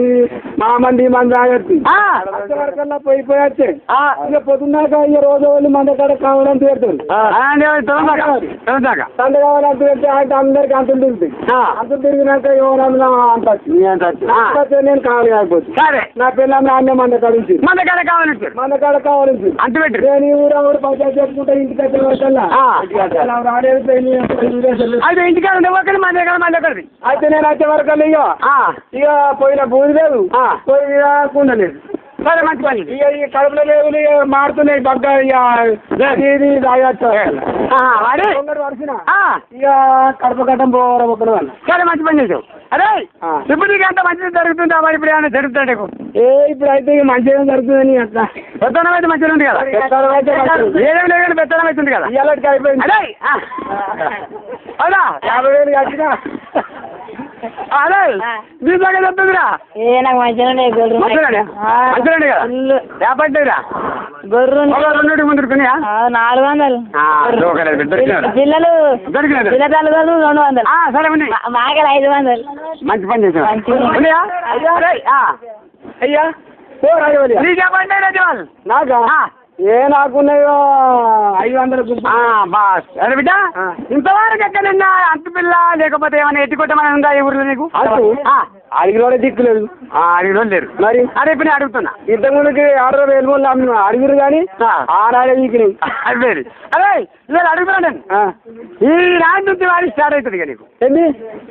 మా మంది తాగొచ్చు వరకల్లా పోయి వచ్చాయి ఇక పొద్దున్నాక ఇక రోజు వాళ్ళు మన కాడ కావాలని తీరుతారు తండ్రి కావాలంటే అంటే అందరికి అంతులు తిరుగుతాయి అంతులు తిరిగినాక ఎవరన్నా అంటచ్చు నేను కావాలి కాకపోతే సరే నా పిల్లల్ని అన్నీ మన కాడించి మన కాడ కావాలని అంత పెట్టి నేను ఈ ఊరు పంచాయతీ చెప్పుకుంటా ఇంటికి వచ్చే వరకల్లా రాడేది అయితే ఇంటికాడ మన దగ్గర మన దగ్గరది అయితే నేను వచ్చే వరకల్లా ఇక పోయిన బూది లేదు పోయిన కుండ లేదు సరే మంచి పని ఇక ఈ కడుపులో లేవులు మారుతున్నాయి బగ్గ ఇక వరిసిన ఇక కడుపు కట్టం పోవడం ఒకటి వాళ్ళు సరే మంచి పని చేసావు అరే ఇప్పుడు నీకు ఎంత మంచిది జరుగుతుందా మరి ఇప్పుడు ఏమైనా జరుగుతుంది ఇప్పుడు అయితే ఇక మంచిగా జరుగుతుందని అట్లా పెత్తనం అయితే మంచిగా ఉంది కదా ఏదేమి లేదు కానీ పెత్తనం అవుతుంది కదా ఇలాంటికి అయిపోయింది అదే అవునా 50,000 కట్టినా అదే మీ దగ్గర చెప్తుందిరా నాకు మంచిగానే మంచిగా కదా లేపట్టేరా గొర్రె 2 ముందుకున్నాయా 400 పిల్లలు దొరికినారు పిల్ల తల్లిదండ్రులు 200 సరే ఉన్నాయి మాకలు 500 మంచి పని చేసావు అయ్యా నీ చెప్పండి రాజవాళ్ళు నాకా నాకున్నాయో 500 బాస్ అరే బిడ్డ ఇంతవరకు ఎక్కడన్నా అంత పిల్ల లేకపోతే ఏమైనా ఎత్తుకొట్టమని ఉందా ఈ ఊర్లో నీకు అడిగినోడే దిక్కులేదు అడిగిన లేరు మరి అరే ఇప్పుడు అడుగుతున్నా ఇంతకు ముందుకి 60,000 అడిగిరు కానీ ఆనాడే దిక్కులేదు అదే అరే ఇలా అడుగుతున్నా నేను ఈ రాజు నుంచి వాడి స్టార్ట్ అవుతుంది ఇక నీకు ఏంటి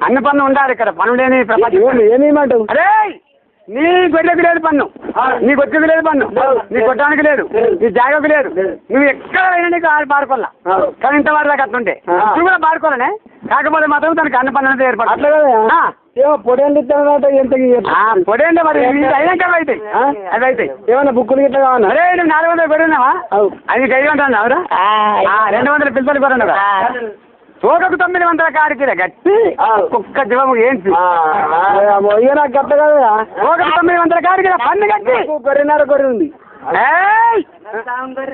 అన్ని పనులు ఉండాలి ఇక్కడ పనులు లేని ప్రపంచం ఏమేమంటావు అరే నీ గొడ్డకు లేదు పన్ను నీ గొడ్డకు లేదు పన్ను నీ కొట్టడానికి లేదు నీ జాగకు లేదు నువ్వు ఎక్కడ అయినా నీకు పాడుకోవాలా కానీ ఇంతవరకు దాకా అట్లుంటే నువ్వు కూడా పాడుకోవాలనే కాకపోతే మాత్రం దానికి అన్ని పనులు అనేది ఏర్పడు అట్లా కదా పొడేళ్ళు ఇస్తానంటే ఎంత పొడేంటే మరి అయినాక అవి అవుతాయి అవి అవుతాయి ఏమన్నా బుక్కులు గిట్లా కావాలా అరే నువ్వు 400 పెరుగున్నావా అది 500 అవురా 200 పిల్లలు పెరున్నావా తోకకు 900 కాడికి గట్టి కుక్క జీవము ఏంటి నాకు గట్ట కదా తోకకు 900 కాడికి పన్ను గట్టి గొర్రెన్నర గొర్రె ఉంది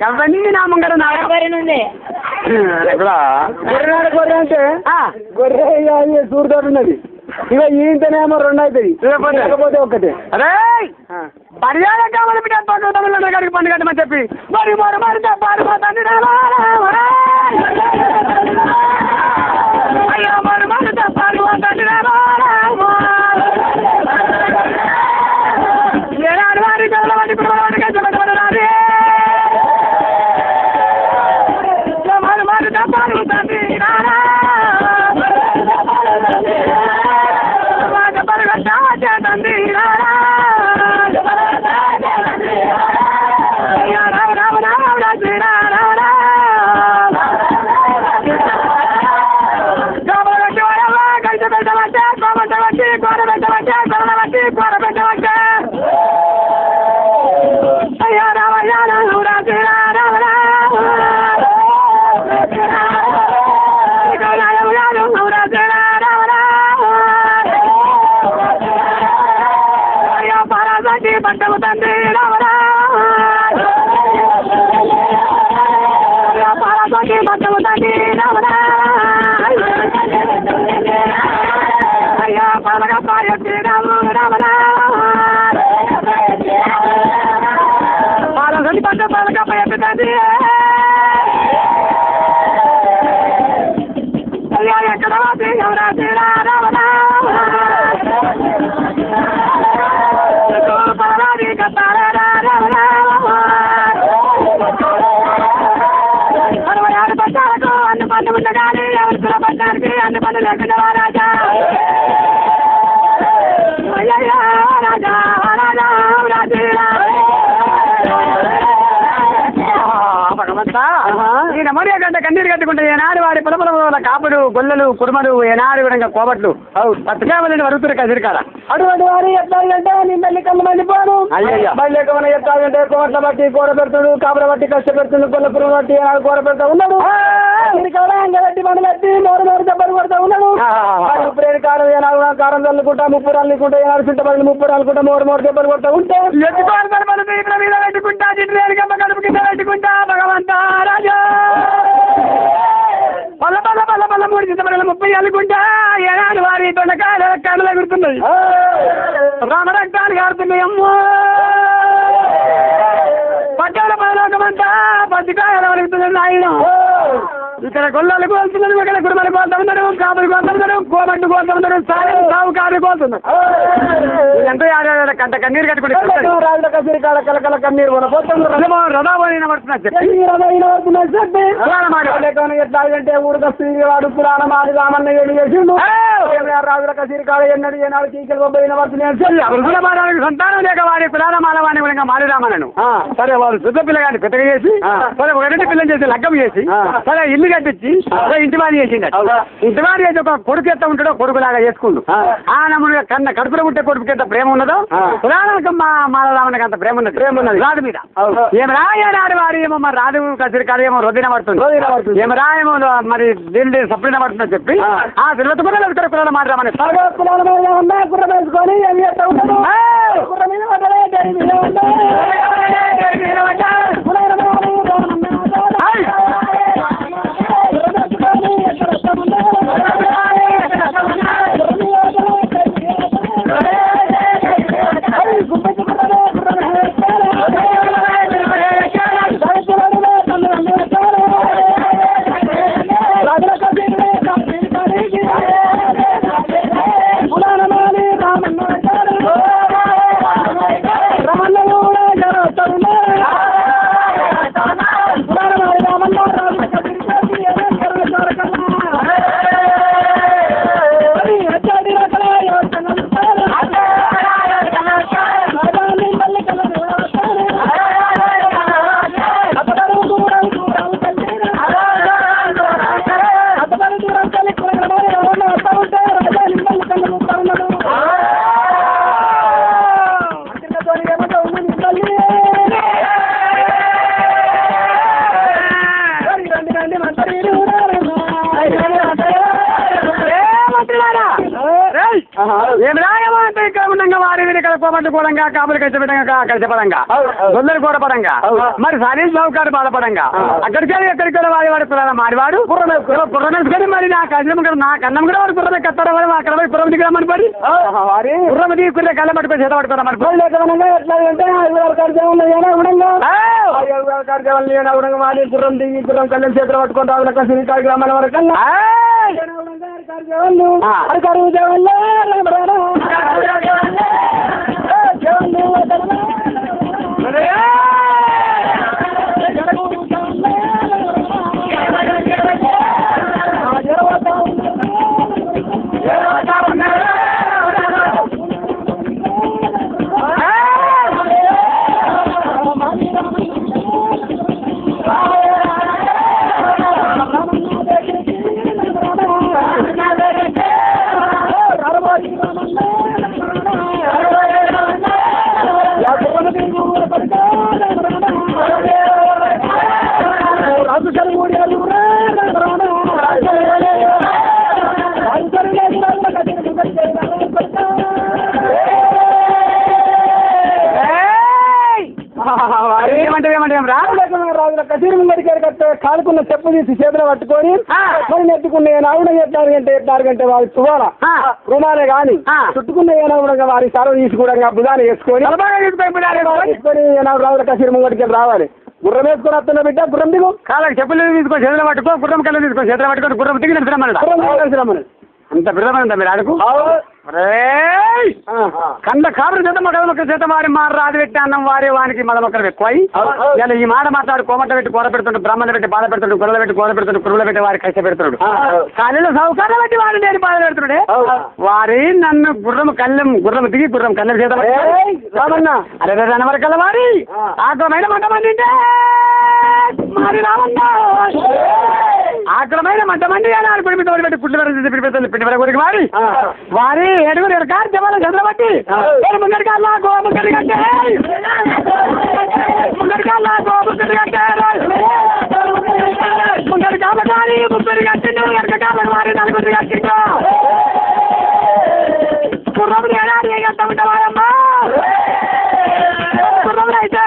అవన్నీ నా ముంగడ గొర్రెన్నర గొర్రె అంటే గొర్రె సూరుతోటి ఉన్నది ఇక ఈంతనేమో 2 అవుతుంది లేకపోతే ఒక్కటే అరే పర్యాల కావాలి బిడ్డ 900 కాడికి పన్ను కట్టమని చెప్పి మరి పారిపోతాను అయ్యో మరి పారిపోతాను ఏనాడు వారి పిల్లవాడి పిల్లవాడి కష్టపడరాదే మరి పారిపోతాను ఎక్కడ ఉండగానే ఎవరి పట్టడానికి అన్ని పనులు లేకుండా రాజా రాజా రాజా రాజా భగవంతా ఈయన మరి గంట కన్నీరు కట్టుకుంటే ఏనాడు వాడి పొలపల కాపులు గొల్లలు కురుమలు ఏనాడు విధంగా కోబట్లు పట్టుకావాలని వరుగుతురు కదిరికాడ అటువంటి వారి ఎత్తాలంటే నీ మళ్ళీ కళ్ళు మండిపోను మళ్ళీ మన ఎత్తాలంటే కోట్ల బట్టి కూర పెడుతుడు కాపుల బట్టి కష్టపెడుతుంది కొల్ల పురుగు బట్టి కూర పెడతా ఉన్నాడు అంగబట్టి మన బట్టి నోరు దెబ్బలు కొడతా ఉన్నాడు ఇప్పుడు కారం ఏనాడు కారం చల్లుకుంటా 30 రాళ్ళుకుంటా ఏనాడు చుట్టబడి 30 రాళ్ళుకుంటా మోరు దెబ్బలు కొడతా ఉంటే మీద పెట్టుకుంటా జిడ్డు కడుపు కింద పెట్టుకుంటా భగవంతా రాజా పల్ల పల్ల పల్ల పల్ల 3 చింతపడలు 30 అల్లుకుంటా ఏనాడు వారి దొండకాయలు కళ్ళు ఎగురుతున్నాయి రామరక్తాలు కారుతున్నాయి అమ్మో పట్టాల పదలోకమంతా పత్తికాయలు వలుగుతున్నాడు ఆయన ఇక్కడ గొల్లలు కోల్తున్నారు ఇక్కడ కుటుంబాలు కోల్తా ఉన్నారు కాపులు కోల్తా ఉన్నారు కోమట్టు కోల్తా ఉన్నారు సావుకారులు కోల్తున్నారు ఎంతో కంట కన్నీరు కట్టుకుంటే కల కన్నీరు రథాబోయిన ఎట్లాగంటే ఊరికి వస్తుంది వాడు పురాణ మాది రామన్న ఏడు చేసిండు రాజుల కసిరికాడ ఎన్నడు ఏనాడు చీకలు పోయిన వర్షం సంతానం లేక వాడి పురాణ మాలవాణి కూడా మారి రామన్నను సరే వాళ్ళు శుద్ధ పిల్లగాని పెద్దగా చేసి సరే ఒకటి పిల్లని చేసి లగ్గం చేసి సరే ఇల్లు కట్టించి ఇంటి వారి చేసిండు ఇంటి వారి చేసి ఒక కొడుకు ఎంత ఉంటాడో కొడుకులాగా చేసుకుండు ఆ నమ్ముడు కన్న కడుపులో ఉంటే కొడుకు ఎంత ప్రేమ ఉన్నదో పురాణానికి మాలరామనికి అంత ప్రేమ ఉన్నది రాదు మీద ఏం రాయనాడు వారి ఏమో మరి రాదు కసిరికాడ ఏమో రొద్దిన పడుతుంది ఏం రాయేమో మరి దీని సప్లిన పడుతుందని చెప్పి ఆ తిరుపతి కూడా వెళ్తారు కులాల మాట్లాడమని గుర్రం వేసుకొని ఏం రాయమంటే ఇక్కడ ఉండగా వారి ఇక్కడ కోమట్టుకోవడంగా కాపులు కలిసిపడంగా గొల్లలు కూడపడంగా మరి సరీష్ బాబుగారు బాధపడంగా ఎక్కడికి వాడి పిల్లల మారివాడు పుర్రమేసుకొని మరి నా కన్నం నా కన్నం కూడా వాడు పుర్రమే కట్టాడు అక్కడ పోయి పుర్రం దిగమని పడి పుర్రం తీసుకునే కళ్ళ పట్టుకొని చేత పట్టుకోవడం మరి పుర్రం దిగి పుర్రం కళ్ళ చేతులు పట్టుకొని రావుల శ్రీకాళి గ్రామాల వరకు కసీరు ముందరికి కాలుకున్న చెప్పు తీసి చేతులు పట్టుకొని మరి నెట్టుకున్న ఏనావుడ ఎత్తారంటే వారి తువాల రుణాలే గాని చుట్టుకున్న ఏనావుడంగా వారి సరవ తీసి కూడా బుధాన్ని వేసుకొని ఏనాడు రావుల కసీరు ముంగడికి రావాలి గుర్రం వేసుకొని వస్తున్న బిడ్డ గుర్రం దిగు కాళ్ళకి చెప్పులు తీసుకొని చేతులు పట్టుకో గుర్రం కళ్ళు తీసుకొని చేతులు పట్టుకొని గుర్రం దిగి నడిచిరమ్మన్నాడు అంత బిడమందా మీరు ఆడుకు కంద కాపురు చేత మొక్క చేత వారి రాదు పెట్టి అన్నం వారే వానికి మద మొక్కలు ఎక్కువై ఇలా ఈ మాట మాట్లాడు కోమట పెట్టి కూర పెడుతుండు బ్రాహ్మణ పెట్టి బాధ పెడుతుండు కుర్రలు పెట్టి కూర పెడుతుండు కురువులు పెట్టి వారి కష్ట పెడుతున్నాడు కాళ్ళు సౌకర్యం పెట్టి వారు నేను బాధ పెడుతున్నాడే వారి నన్ను గుర్రం దిగి గుర్రం కళ్ళ చేత అరే అనవరకల వారి ఆగ్రమైన మంటమండి మారి రామన్నా ఆగ్రమైన మంటమండి అని పిడిపి తోడు పెట్టి పుట్టి పిడిపెడుతుంది పిండి వరకు వారి వారి ఏడుగురు కాదు జవాల చంద్రబట్టి ముందరి కాళ్ళ గోముక్కడి కంటే ముందరి కాళ్ళ గోముక్కడి కంటే ముందరి కాళ్ళ కానీ ముప్పై కట్టిండు వెనక కాళ్ళ వారి నలుగురు కట్టిండు కుర్రములు ఏడాది కట్టమంటావారమ్మా కుర్రములు అయితే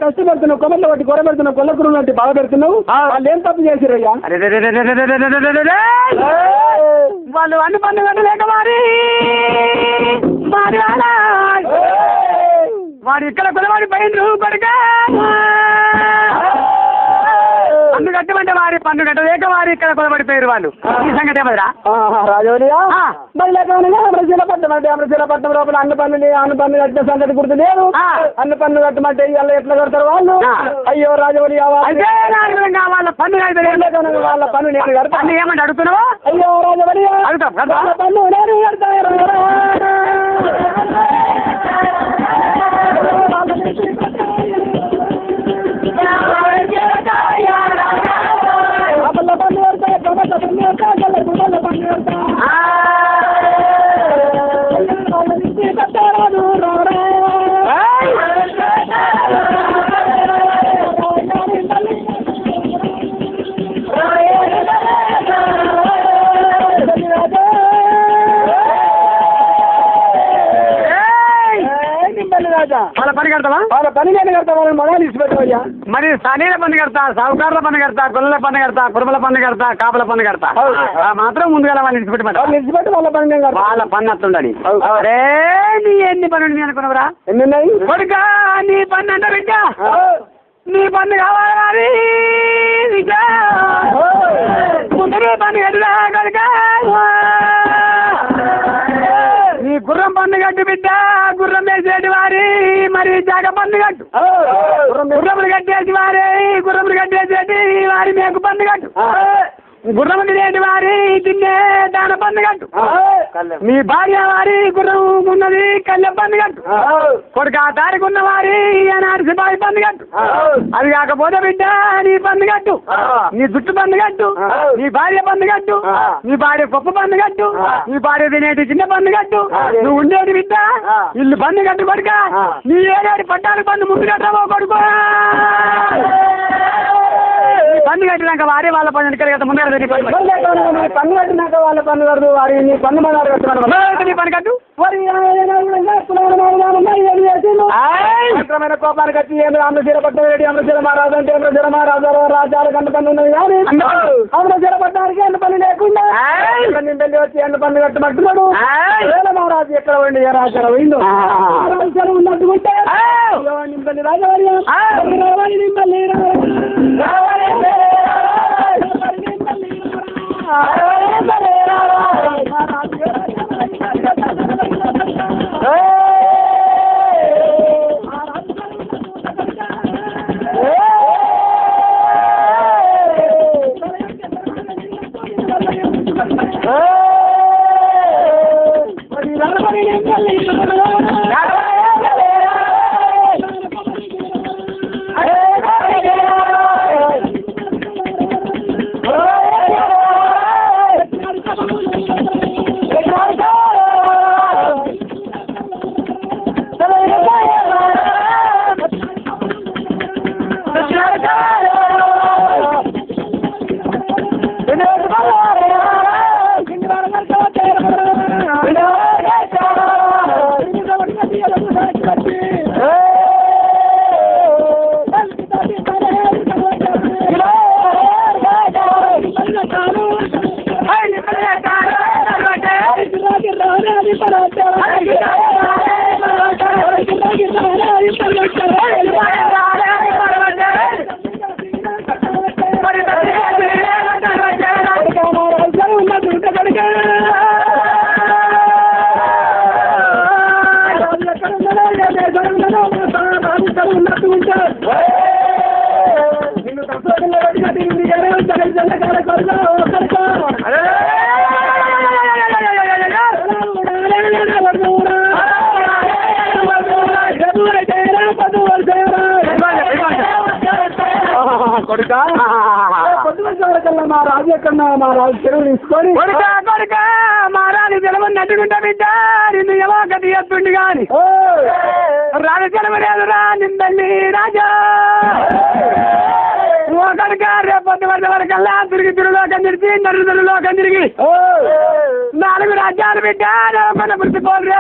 కష్టపెడుతున్నావు కొమ్మలు బట్టి గొర్రె పెడుతున్నావు కొల్లకురు బట్టి బాగా పెడుతున్నావు వాళ్ళు ఏం తప్పు చేసిరయ్యా వాళ్ళు అన్ని పన్ను కట్టలేక వాడు ఇక్కడ కొలవాడి పైన కొడుక పన్ను కట్టమంటే వారి పన్ను కట్టలేక వారి ఇక్కడ కొలబడిపోయారు వాళ్ళు ఈ సంగతి ఏమరా రాజవరియా అమరశీలపట్నం లోపల అన్న పన్ను కట్టిన సంగతి గుర్తు లేదు అన్న పన్ను కట్టమంటే ఇవాళ ఎట్లా కడతారు వాళ్ళు అయ్యో రాజవరియా వాళ్ళ పన్ను వాళ్ళ పన్ను నేను కడతాను ఏమంటే అడుగుతున్నావా అయ్యో రాజవరియా అడుగుతా పన్ను నేను కడతాను వాళ్ళ పని కడతావా వాళ్ళ పని నేను కడతా వాళ్ళని మొదలు ఇచ్చిపెట్టవయ్యా మరి సనీల పని కడతా సావుకారుల పని కడతా గొల్లల పని కడతా కురుమల పని కడతా కాపుల పని కడతా మాత్రం ముందుగా వాళ్ళని ఇచ్చిపెట్టి వాళ్ళ పని వాళ్ళ పని అత్తుండని అరే నీ ఎన్ని పనులు అనుకున్నావురా ఎన్ని ఉన్నాయి కొడుక నీ పని అంటే బిడ్డ నీ పన్ను కావాలి ముందు పని కట్టుదా కనుక నీ గుర్రం పన్ను కట్టు బిడ్డ గుర్రం వేసేటి వారి మరి జాగ పన్ను కట్టు గుర్రములు కట్టేసి వారి గుర్రములు కట్టేసేటి వారి మేకు పన్ను కట్టు గుర్రము తినేటి వారి తిన్నే దాన పన్ను కట్టు మీ భార్య వారి గుర్రం ఉన్నది కళ్యాణ పన్ను కట్టు కొడుకు ఆ తారీఖు ఉన్న వారి అనాడు సిపాయి పన్ను కట్టు అది కాకపోతే బిడ్డ నీ పన్ను కట్టు నీ జుట్టు పన్ను కట్టు నీ భార్య పన్ను కట్టు నీ భార్య పప్పు పన్ను కట్టు నీ భార్య తినేటి చిన్న పన్ను కట్టు నువ్వు ఉండేది బిడ్డ ఇల్లు పన్ను కట్టు కొడుక నీ ఏడాది పట్టాలు పన్ను ముందు కట్టవో కొడుకు పన్ను కట్టినాక వారే వాళ్ళ పన్ను కదా ముందు పన్ను కట్టినాక వాళ్ళ పన్ను కడదు వారి నీ పన్ను మనారు కట్టుకున్నాడు నీ పని కట్టు కోపానికి వచ్చి ఏమి అమరశీల పట్టణం ఏంటి అమరశీల మహారాజు అంటే అమరశీల మహారాజు రాజ్యాల కన్న పన్ను ఉన్నది కానీ అమరశీల పట్టణానికి ఎండ పన్ను లేకుండా పెళ్లి వచ్చి ఎండ పన్ను కట్టమంటున్నాడు మహారాజు ఎక్కడ పోయింది ఏ రాజ్యాల పోయిందో ఉన్నట్టుకుంటే నింపల్లి రాజవర్యం నింపల్లి కొడుక పొద్దుకల్లా మా రాజు ఎక్కడ మా రాజు చెరువు తీసుకొని కొడుక కొడుక మా రాజు జలమని నట్టుకుంటా బిడ్డ నిన్ను ఎలా గది ఎత్తుండి గాని రాజు జలమ లేదురా నిందండి రాజా ఒకడిక రేపొద్దు వరకల్లా తిరిగి తిరుగులోకం తిరిగి నరులోకం తిరిగి 4 రాజ్యాలు బిడ్డ మన పుట్టిపోరు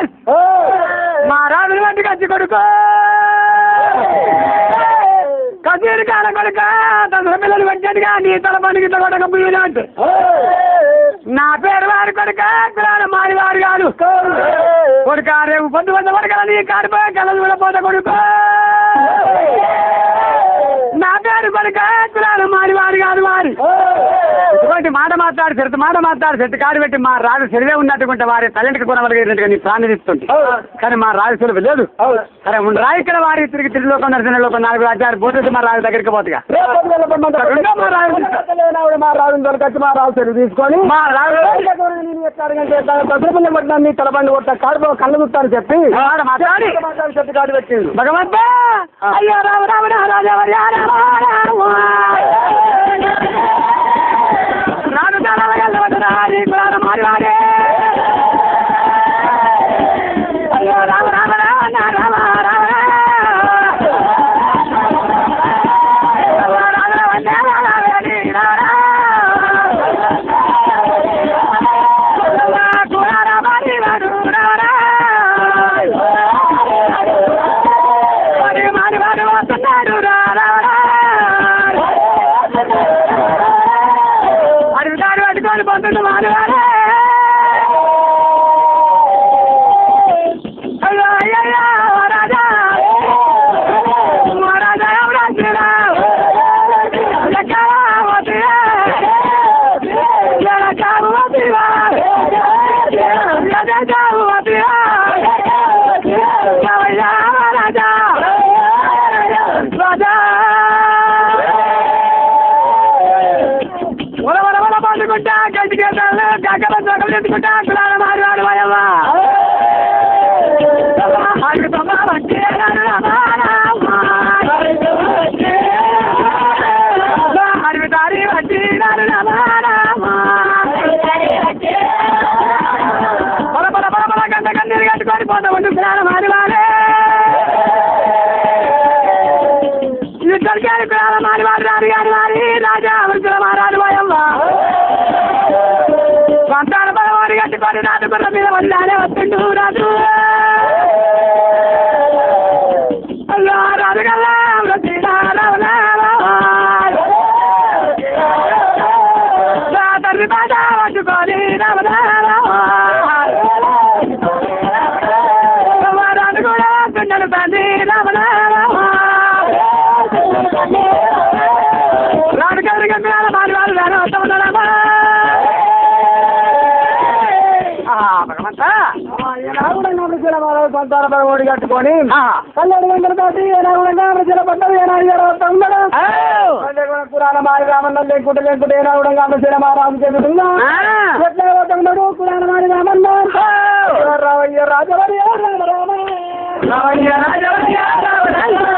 మా రాజుని వంటి కచ్చి కొడుకు కచేరి కాల కొడుక దసరా పిల్లలు పెట్టాడుగా నీ తల పనికి కొడక పుయ్యలాంటి నా పేరు వారి కొడుక మారి వారు కాదు కొడుక రేపు పొద్దు వరకల నీ కాడిపోయి కలలు కూడా పోత కొడుకు నా పేరు కొడుక మారి వారు కాదు వారి ఇటువంటి మాట మాట్లాడి చెట్టు కాడు పెట్టి మా రాజు సెలవే ఉన్నట్టుకుంటే వారి తల్లింటికి కొనవలిగేటట్టుగా నీ ప్రాణం ఇస్తుంటే కానీ మా రాజు సెలవు లేదు సరే రా ఇక్కడ వారి తిరిగి తిరిగిలోకం నరసింహలోకం 4 రాజ్యాలు పోతే మా రాజు దగ్గరికి పోతుగా మా రాజు దొరకచ్చి మా రాజు సెలవు తీసుకొని మా రాజు పట్టిన నీ తలబండి కొట్ట కాడు కళ్ళు గుర్తాను చెప్పి మాట్లాడి చెట్టు కాడు పెట్టింది భగవంత అయ్యో రామ రామ రాజా రాను చాలా మారి వాడే అయ్యో రామ రామ రామ రామ రాజా మహారాజు సంతాన బలవారి కట్టుకొని రాజు గుర్ర మీద వదిలానే వస్తుండు రాజు అల్లా రాజు కల్లా తండ్రి బాధ పట్టుకొని రాజు కూడా పిండలు తండ్రి రాజు భగవంతా సంతాన పరమోడి కట్టుకొని పల్లెడు గంటల తోటి పురాణ మారి రామన్న లేకుంటే ఏనాగుడంగా రాజు చెబుతుందా పురాణ మారి రామన్న రావయ్య రాజవరి రావయ్య రాజవరి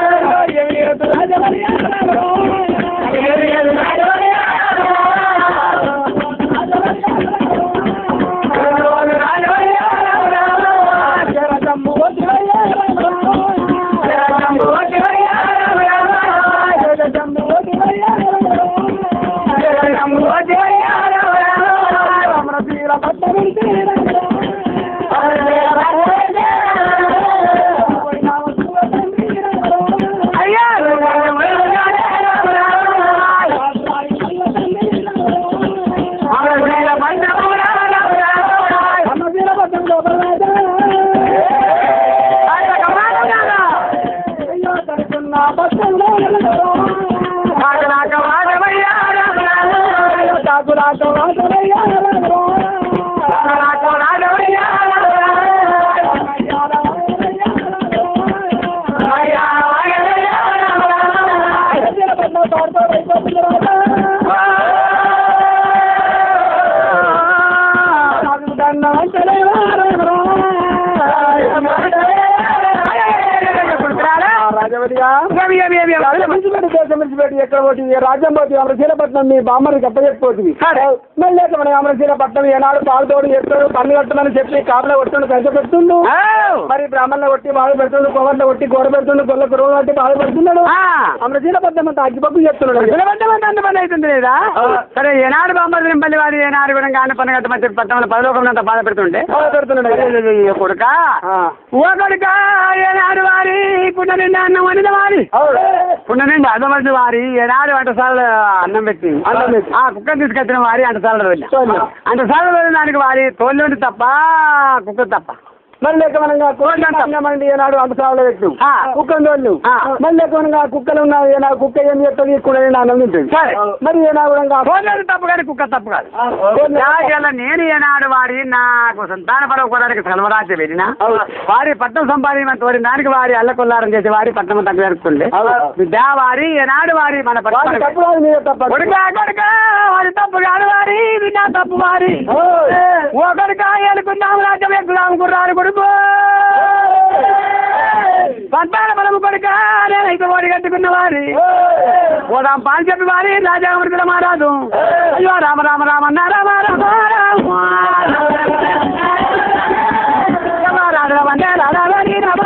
ఎక్కడ పోటీ రాజ్యం పోటీ అమరశీలపట్నం మీ బామ్మరికి అప్పచెప్పిపోతుంది మళ్ళీ మన అమరశీలపట్నం ఏనాడు పాలుతోడు చెప్తాడు పన్ను కట్టమని చెప్పి కాపులో కొట్టుడు పెద్ద పెడుతుండు మరి బ్రాహ్మణులు కొట్టి బాధ పెడుతుండు కోవట్లో కొట్టి కూర పెడుతుండు గొల్ల కురువు కొట్టి బాధ పెడుతున్నాడు అమరశీలపట్నం అంతా అగ్గిపప్పు చెప్తున్నాడు అంత పని అవుతుంది లేదా సరే ఏనాడు బామ్మరి నింపల్లి వారి ఏనాడు కూడా ఆన పన్ను కట్టమని చెప్పి పట్టణంలో పదలోకంలో అంతా బాధ పెడుతుంటే కొడుక ఓ కొడుక ఏనాడు వారి పుట్ట నిండా అన్నం వండిన వారి పుట్ట నిండా అన్నం వండిన వారి ఏనాడు వంటసాల అన్నం పెట్టి ఆ కుక్కను తీసుకొచ్చిన వారి అంటసాలలో వెళ్ళి అంటసాలలో వెళ్ళిన దానికి వారి తోళ్ళు తప్ప కుక్క తప్ప మళ్ళీ మండి ఏనాడు అంటసాలలో పెట్టు కుక్కను తోళ్ళు మళ్ళీ కుక్కలు ఉన్న ఏనాడు కుక్క ఏం చెప్తుంది కూడా అన్నం తింటుంది మరి ఏనాడు తప్పు కానీ కుక్క తప్పు కాదు నేను ఏనాడు వారి నాకు సంతాన పరవడానికి సెలవరాజ్యం వెళ్ళిన వారి పట్నం సంపాదించిన తోరి దానికి వారి అల్లకొల్లారం చేసి వారి పట్నం తగ్గ జరుగుతుండే విద్యా వారి ఏనాడు వారి మన వారి తప్పు కాదు వారి విద్యా తప్పు వారి ఒకరిక ఏలుకుందాం రాజ్యం ఎక్కుదాం కుర్రారు కొడుకు సంతాన బలము కొడుక నేనైతే ఓడి కట్టుకున్న వారి ఓదాం పాలు చెప్పి వారి రాజామృతుల మారాదు అయ్యో రామ రామ రామన్న రామ రామ రామరాజమంటే రాధావరి రామ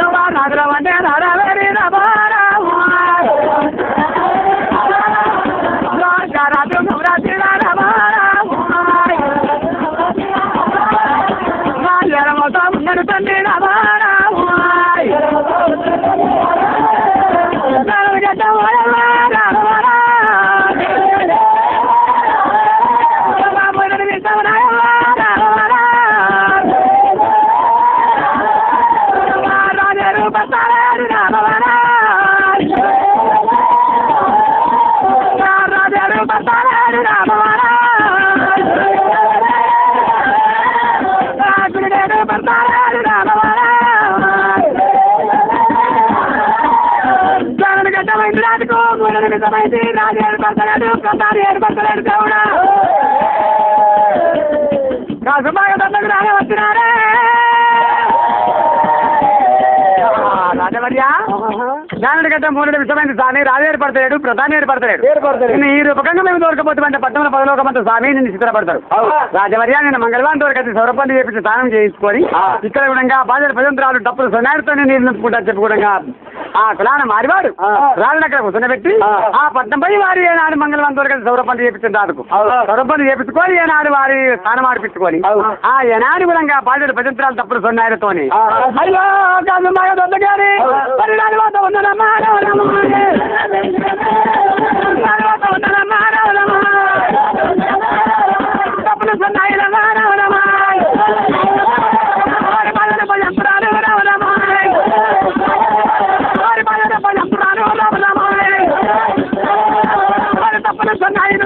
రామరాజమంటే రాధావరి రామ రాజు నవరాత్రి రామ ఉన్నడు తండ్రి రాజు ఏర్పడతాడు ప్రధాని ఏర్పడతాడు కావుడా కాసు బాగా దండకు రానే వచ్చినారే రాజవర్య దాని కంటే మూడు విషయమైన స్వామి రాజు ఏర్పడతాడు ప్రధాని ఏర్పడతాడు ఈ రూపకంగా మేము దొరకపోతే పట్టణంలో పదలోకమంతా స్వామి నిన్ను చిత్రపడతాడు రాజవర్య నేను మంగళవారం దొరకతి సౌరపల్లి చేపించి స్నానం చేయించుకొని ఇక్కడ కూడా బాధ్యత ప్రజంత్రాలు డప్పులు సొన్నాడితో నీళ్ళు నింపుకుంటా చెప్పుకోవడంగా ఆ కులాన మారివాడు రాళ్ళని అక్కడ కూర్చొని ఆ పట్నంపై వారి ఏనాడు మంగళవారం దొరకతి సౌరపల్లి చేపించిన దాదుకు సౌరపల్లి చేపించుకొని ఏనాడు వారి స్నానం ఆడిపించుకొని ఆ ఏనాడు కూడా బాధ్యత ప్రజంత్రాలు డప్పులు సొన్నాడితోని అయ్యో బాగా దొద్దగారి డప్పులు సొన్నాయి తప్పని సొన్నాయి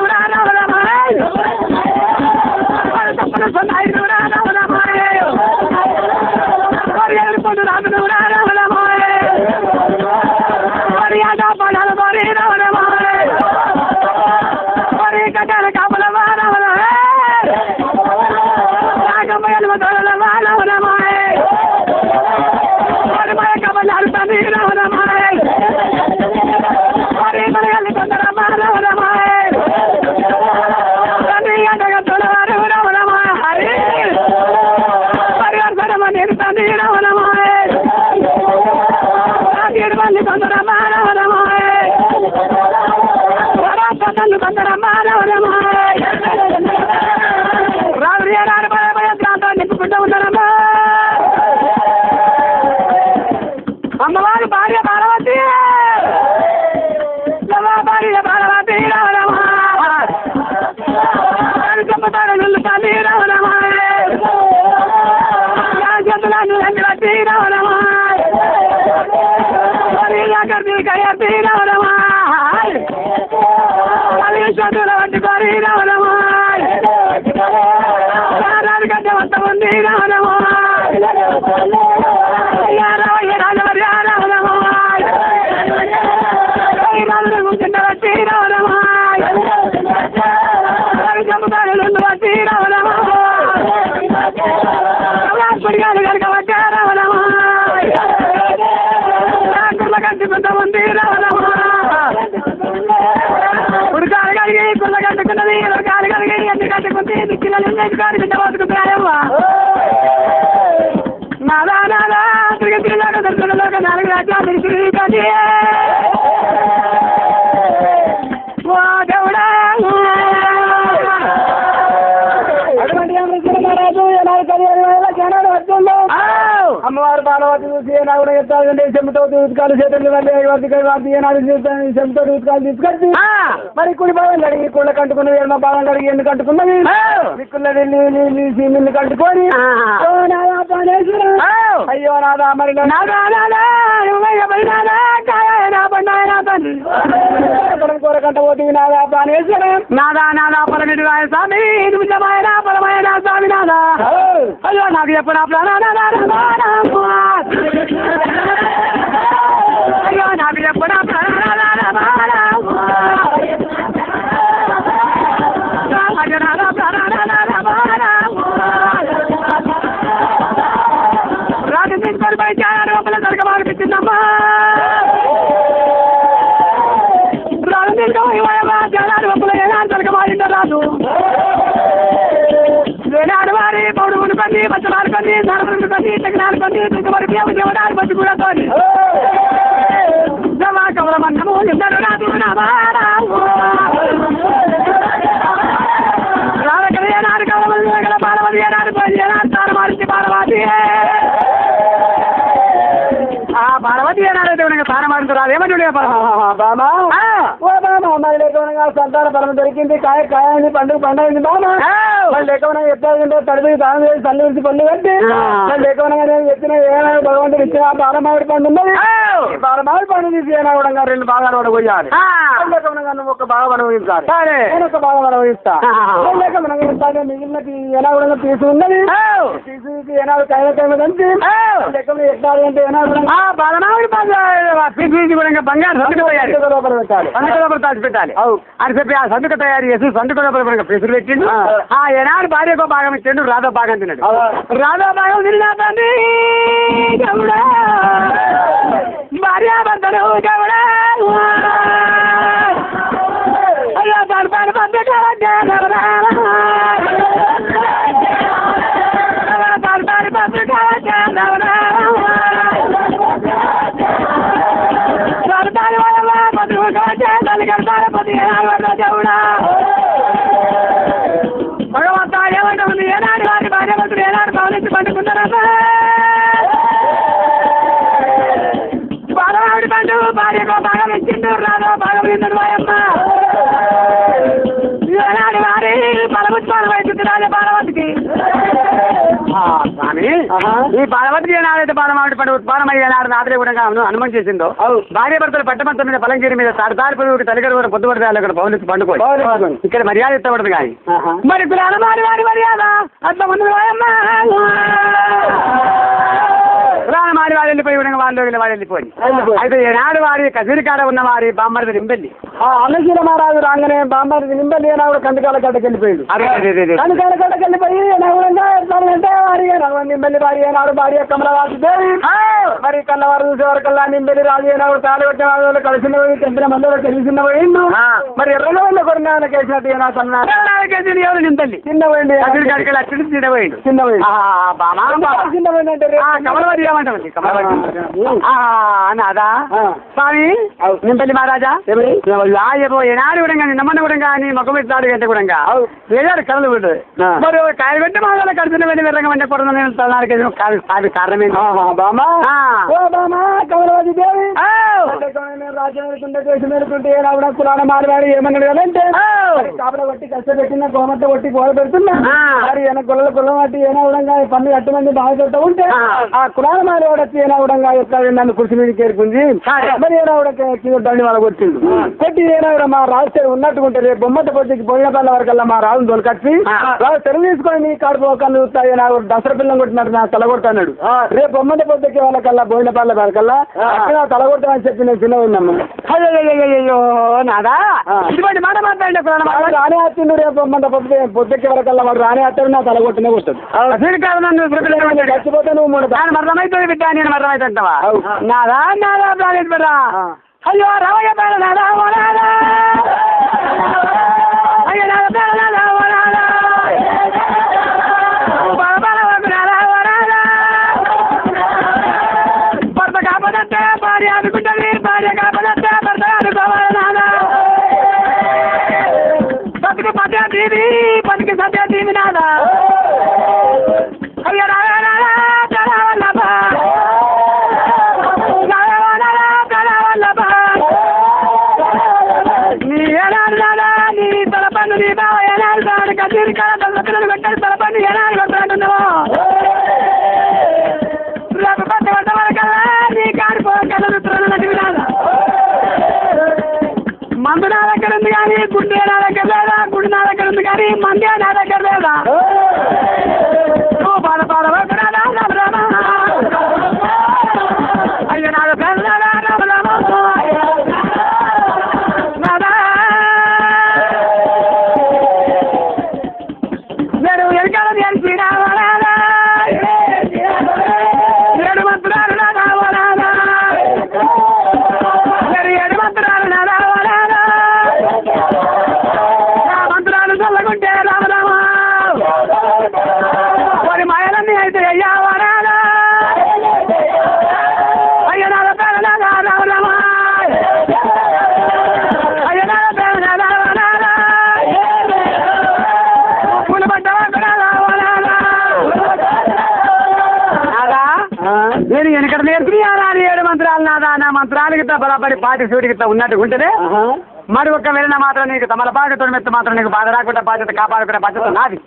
చెమ్మతాడు తల్లి రావడమా చేతులను బట్టి రావడమా కయతి రావడమా చేతుల పట్టుకొని రావడమా గడ్డ మొత్తం ఉంది రావడమా రావడమా కూర్చుంట బట్టి రావడమా చెమ్మతాడు బట్టి రావడమా పొడిగాలు కనుక వచ్చా రావడమా కట్టుకుంటా ఉంది రావడమా ఉడకాలు కలిగి కుళ్ళ కట్టుకున్నది ఉడకాలు కలిగి ఎన్ని కట్టుకుంది దిక్కులు కాని బిడ్డ బతుకుతాయమ్మా నాదా నాదా తిరిగి తిరిగాక దర్శనలోక 4 రాజ్యాలు తిరిగి ఓ దేవుడా అటువంటి రాజు జనాలు వస్తుందో అమ్మవారు బాలవతి చూసి ఏనాడు ఎత్తాలంటే చెంపుతో ఉతకాలు చేతులు ఏనాడు చెంపుతో ఉతకాలు తీసుకొచ్చి మరి కుడి భాగం కడిగి కుళ్ళ కంటుకున్నది ఎడమ భాగం కడిగి ఎందుకు కంటుకున్నది దిక్కుల్లో నిన్ను కంటుకొని అయ్యో నాదా మరి కూర కంట పోటీ నాదా ప్రాణేశ్వరం నాదా నాదా పరమిడు స్వామి పరమైన స్వామి నాదా అయ్యో నాకు చెప్పనా అయ్యో నాకు చెప్పనా రాజు తీసుకొని బయట లోపల దొరకమానిపించిందమ్మా రాజు తీసుకొని జనాలు ఒప్పులు ఏనాడు దొరకమాలిందో రాజు ఏనాడు వారి పౌడుగులు కొన్ని బచ్చలాలు కొన్ని నడవలు కొన్ని తగినాలు కొన్ని దిగుబడి దేవడాలు బట్టి కూడా తోని కమలమన్నము ఇద్దరు రాజు రావకలు ఏనాడు కమల బాలవది ఏనాడు ఏనాడు మారించి బాలవాది ఆ బాలవతి ఏనాడైతే తాను మారింది రాదు ఏమంటే బామా మరి లేకుండా సంతాన బలం దొరికింది కాయని పండుగ బామా మరి లేకుండా ఎత్తాలంటే తడిపి దాని చేసి తల్లి నుంచి పళ్ళు కట్టి మరి లేకుండా ఎత్తిన ఏనాడు భగవంతుడు ఇచ్చిన బాలమావిడి పండు ఉన్నది బాలమావిడి పండు తీసి ఏనాడు 2 భాగాలు పడగొయ్యాలి లేకుండా నువ్వు ఒక భాగం అనుభవించాలి నేను ఒక భాగం అనుభవిస్తా లేకుండా మిగిలినది ఏనాడు తీసి ఉన్నది తీసి ఏనాడు కైమ దంచి లేకుండా ఎత్తాలి అంటే ఏనాడు బాలమావిడి బంగారు సందుక లోపల పెట్టాలి సందుక లోపల దాచిపెట్టాలి అని చెప్పి ఆ సందుక తయారు చేసి సందుక లోపల పెసురు పెట్టిండు ఆ ఏనాడు భార్యకో భాగం ఇచ్చిండు రాధా భాగం తిన్నాడు రాధా భాగం తిన్నా భార్య భర్తలు గౌడా అయ్యో పరపాలు భగవంతా ఏమంటే ఉంది ఏనాడు వారి భార్య భర్తలు ఏనాడు భావించి పండుకున్నారా బాలవాడి పండు భార్యకు భాగం ఇచ్చిండు రాధా భాగం ఇద్దరు వాయమ్మ ఏనాడు వారి బలముచ్చాలు వయసు రాజా బాలవతికి స్వామి ఈ బాలవతికి ఏనాడైతే బాలమావిడి పండు ఉత్పాదమయ్యేనాడు నాదే కూడా అనుమతి చేసిందో భార్య భర్తలు పట్టమంతం మీద పలంగిరి మీద తాడి పురుగుకి తల్లిగారు కూడా పొద్దుపడితే అక్కడ పౌలికి పండుకోవాలి ఇక్కడ మర్యాద ఇష్టపడదు కానీ మరి పిల్లలు మారి వారి మర్యాద అట్లా ముందు మారి వాడు వెళ్ళిపోయి వాళ్ళు వాడు వెళ్ళిపోయి అయితే ఏనాడు వారి కసిరికాడ ఉన్న వారి బామ్మరిది నింబెల్లి అన్నశీల మహారాజు రాగానే బామ్మరిది నింబెల్లి ఏనాడు కందికాల గడ్డకి వెళ్ళిపోయాడు కందికాల గడ్డకి వెళ్ళిపోయి వారి నింబెల్లి భార్య ఏనాడు భార్య కమలవాసి దేవి మరి కన్నవారు చూసేవారికల్లా నింబెల్లి రాజు ఏనాడు తాళి పెట్టిన వాళ్ళు కలిసిన పోయి తెంపిన మందులో తెలిసిన పోయిండు మరి ఎర్రలో వెళ్ళి కొరిన కేసినట్టు ఏనాడు అన్నారు ఎవరు నింబెల్లి చిన్న పోయింది కసిరికాడికి అచ్చుడు చిన్న పోయిండు చిన్న పోయింది చిన్న పోయింది అంటే కమలవారి ఏమంటామండి నాదా స్వామి నింపల్లి మహారాజా ఏనాడు కూడా నిన్నమన్న కూడా కానీ మొక్క పెట్టాడు గంట కూడా ఏడాడు కళలు పెట్టదు మరి కాయలు పెట్టి మహారాజా కడుతున్న వెళ్ళి విధంగా అంటే కూడా కారణమే బామా కమలవతి దేవి కులాన మాట్లాడి ఏమన్నాడు కదంటే కాపల కొట్టి కష్టపెట్టిన గోమట్ట కొట్టి గోడ పెడుతున్నా మరి ఏమైనా గొల్ల గొల్ల పట్టి ఏనా కూడా పన్ను కట్టమంది బాగా చెప్తా ఉంటే ఆ కులాన మాట్లాడచ్చి ఏనా కూడా నన్ను కుర్చీ మీద కేరుకుంది మరి ఏనా కూడా కింద దండి వాళ్ళ కొట్టిండు కొట్టి ఏనా కూడా మా రాజు ఉన్నట్టుకుంటే రేపు బొమ్మట పొద్దుకి పోయిన పళ్ళ వరకల్లా మా రాజును తొలకచ్చి రాజు తెలుగు తీసుకొని నీ కాడుపు కళ్ళు చూస్తాయి నాకు దసరా పిల్లం కొట్టినట్టు నాకు తలగొడతాడు రేపు బొమ్మట పొద్దుకి వాళ్ళకల్లా పోయిన పళ్ళ వరకల్లా అక్కడ తలగొడతానని చెప్పి నేను చిన్న ఉన్నాము అయ్యో నాదా ఇటువంటి మాట మాట్లాడి రానే వచ్చిండు రేపు బొమ్మట పొద్దుకి వరకల్లా వాడు రానే వస్తాడు నా తలగొట్టనే కొట్టాడు చచ్చిపోతే నువ్వు మూడు దాని మరణమైతే బిడ్డ నేను మరణమైతే అంటావా నాదా నాదా ప్రాణేష్ బిడ్డ అయ్యో రావయ్య పేర నాదా అయ్యో నాద పేర నాదా భర్త కాపదంటే భార్య అనుకుంటుంది భార్య కాపదంటే భర్త అనుకోవాలి నాదా బతుకు పద్య తీవి బతుకు సత్య తీవి నాదా అయ్యో నీ తలపన్ను నీ బావ ఏనాడు దాని కచేరి కాల పిల్లలు పెట్టాడు తలపన్ను ఏనాడు కొట్టాడున్నావా రేపు పట్ట పట్ట వరకల్లా నీ కాడిపో కథలు నటివి నాదా మందు నా దగ్గర ఉంది కానీ గుండె నా దగ్గర లేదా గుండె నా దగ్గర ఉంది కానీ మందే నా దగ్గర లేదా అయ్యో నాకు నేను ఎరికాల ఏడు మంత్రాలు ఏడు మంత్రాలు నా మంత్రాలు చల్లకుంటే రామరామా వారి మాయలన్నీ అయితే అయ్యావారా అయ్యో నా పేరు రామరామా అయ్యో నా పేరు నేను వెనకట నేర్చుకున్నా ఏడు మంత్రాలు నాదా నా మంత్రాలకి బలపడి పాటి సూటికి ఉన్నట్టు ఉంటేనే మరి ఒక్కవేళ నా మాత్రం నీకు తమలపాటుతో మెత్త మాత్రం నీకు బాధ రాకుండా బాధ్యత కాపాడుకునే బాధ్యత నాది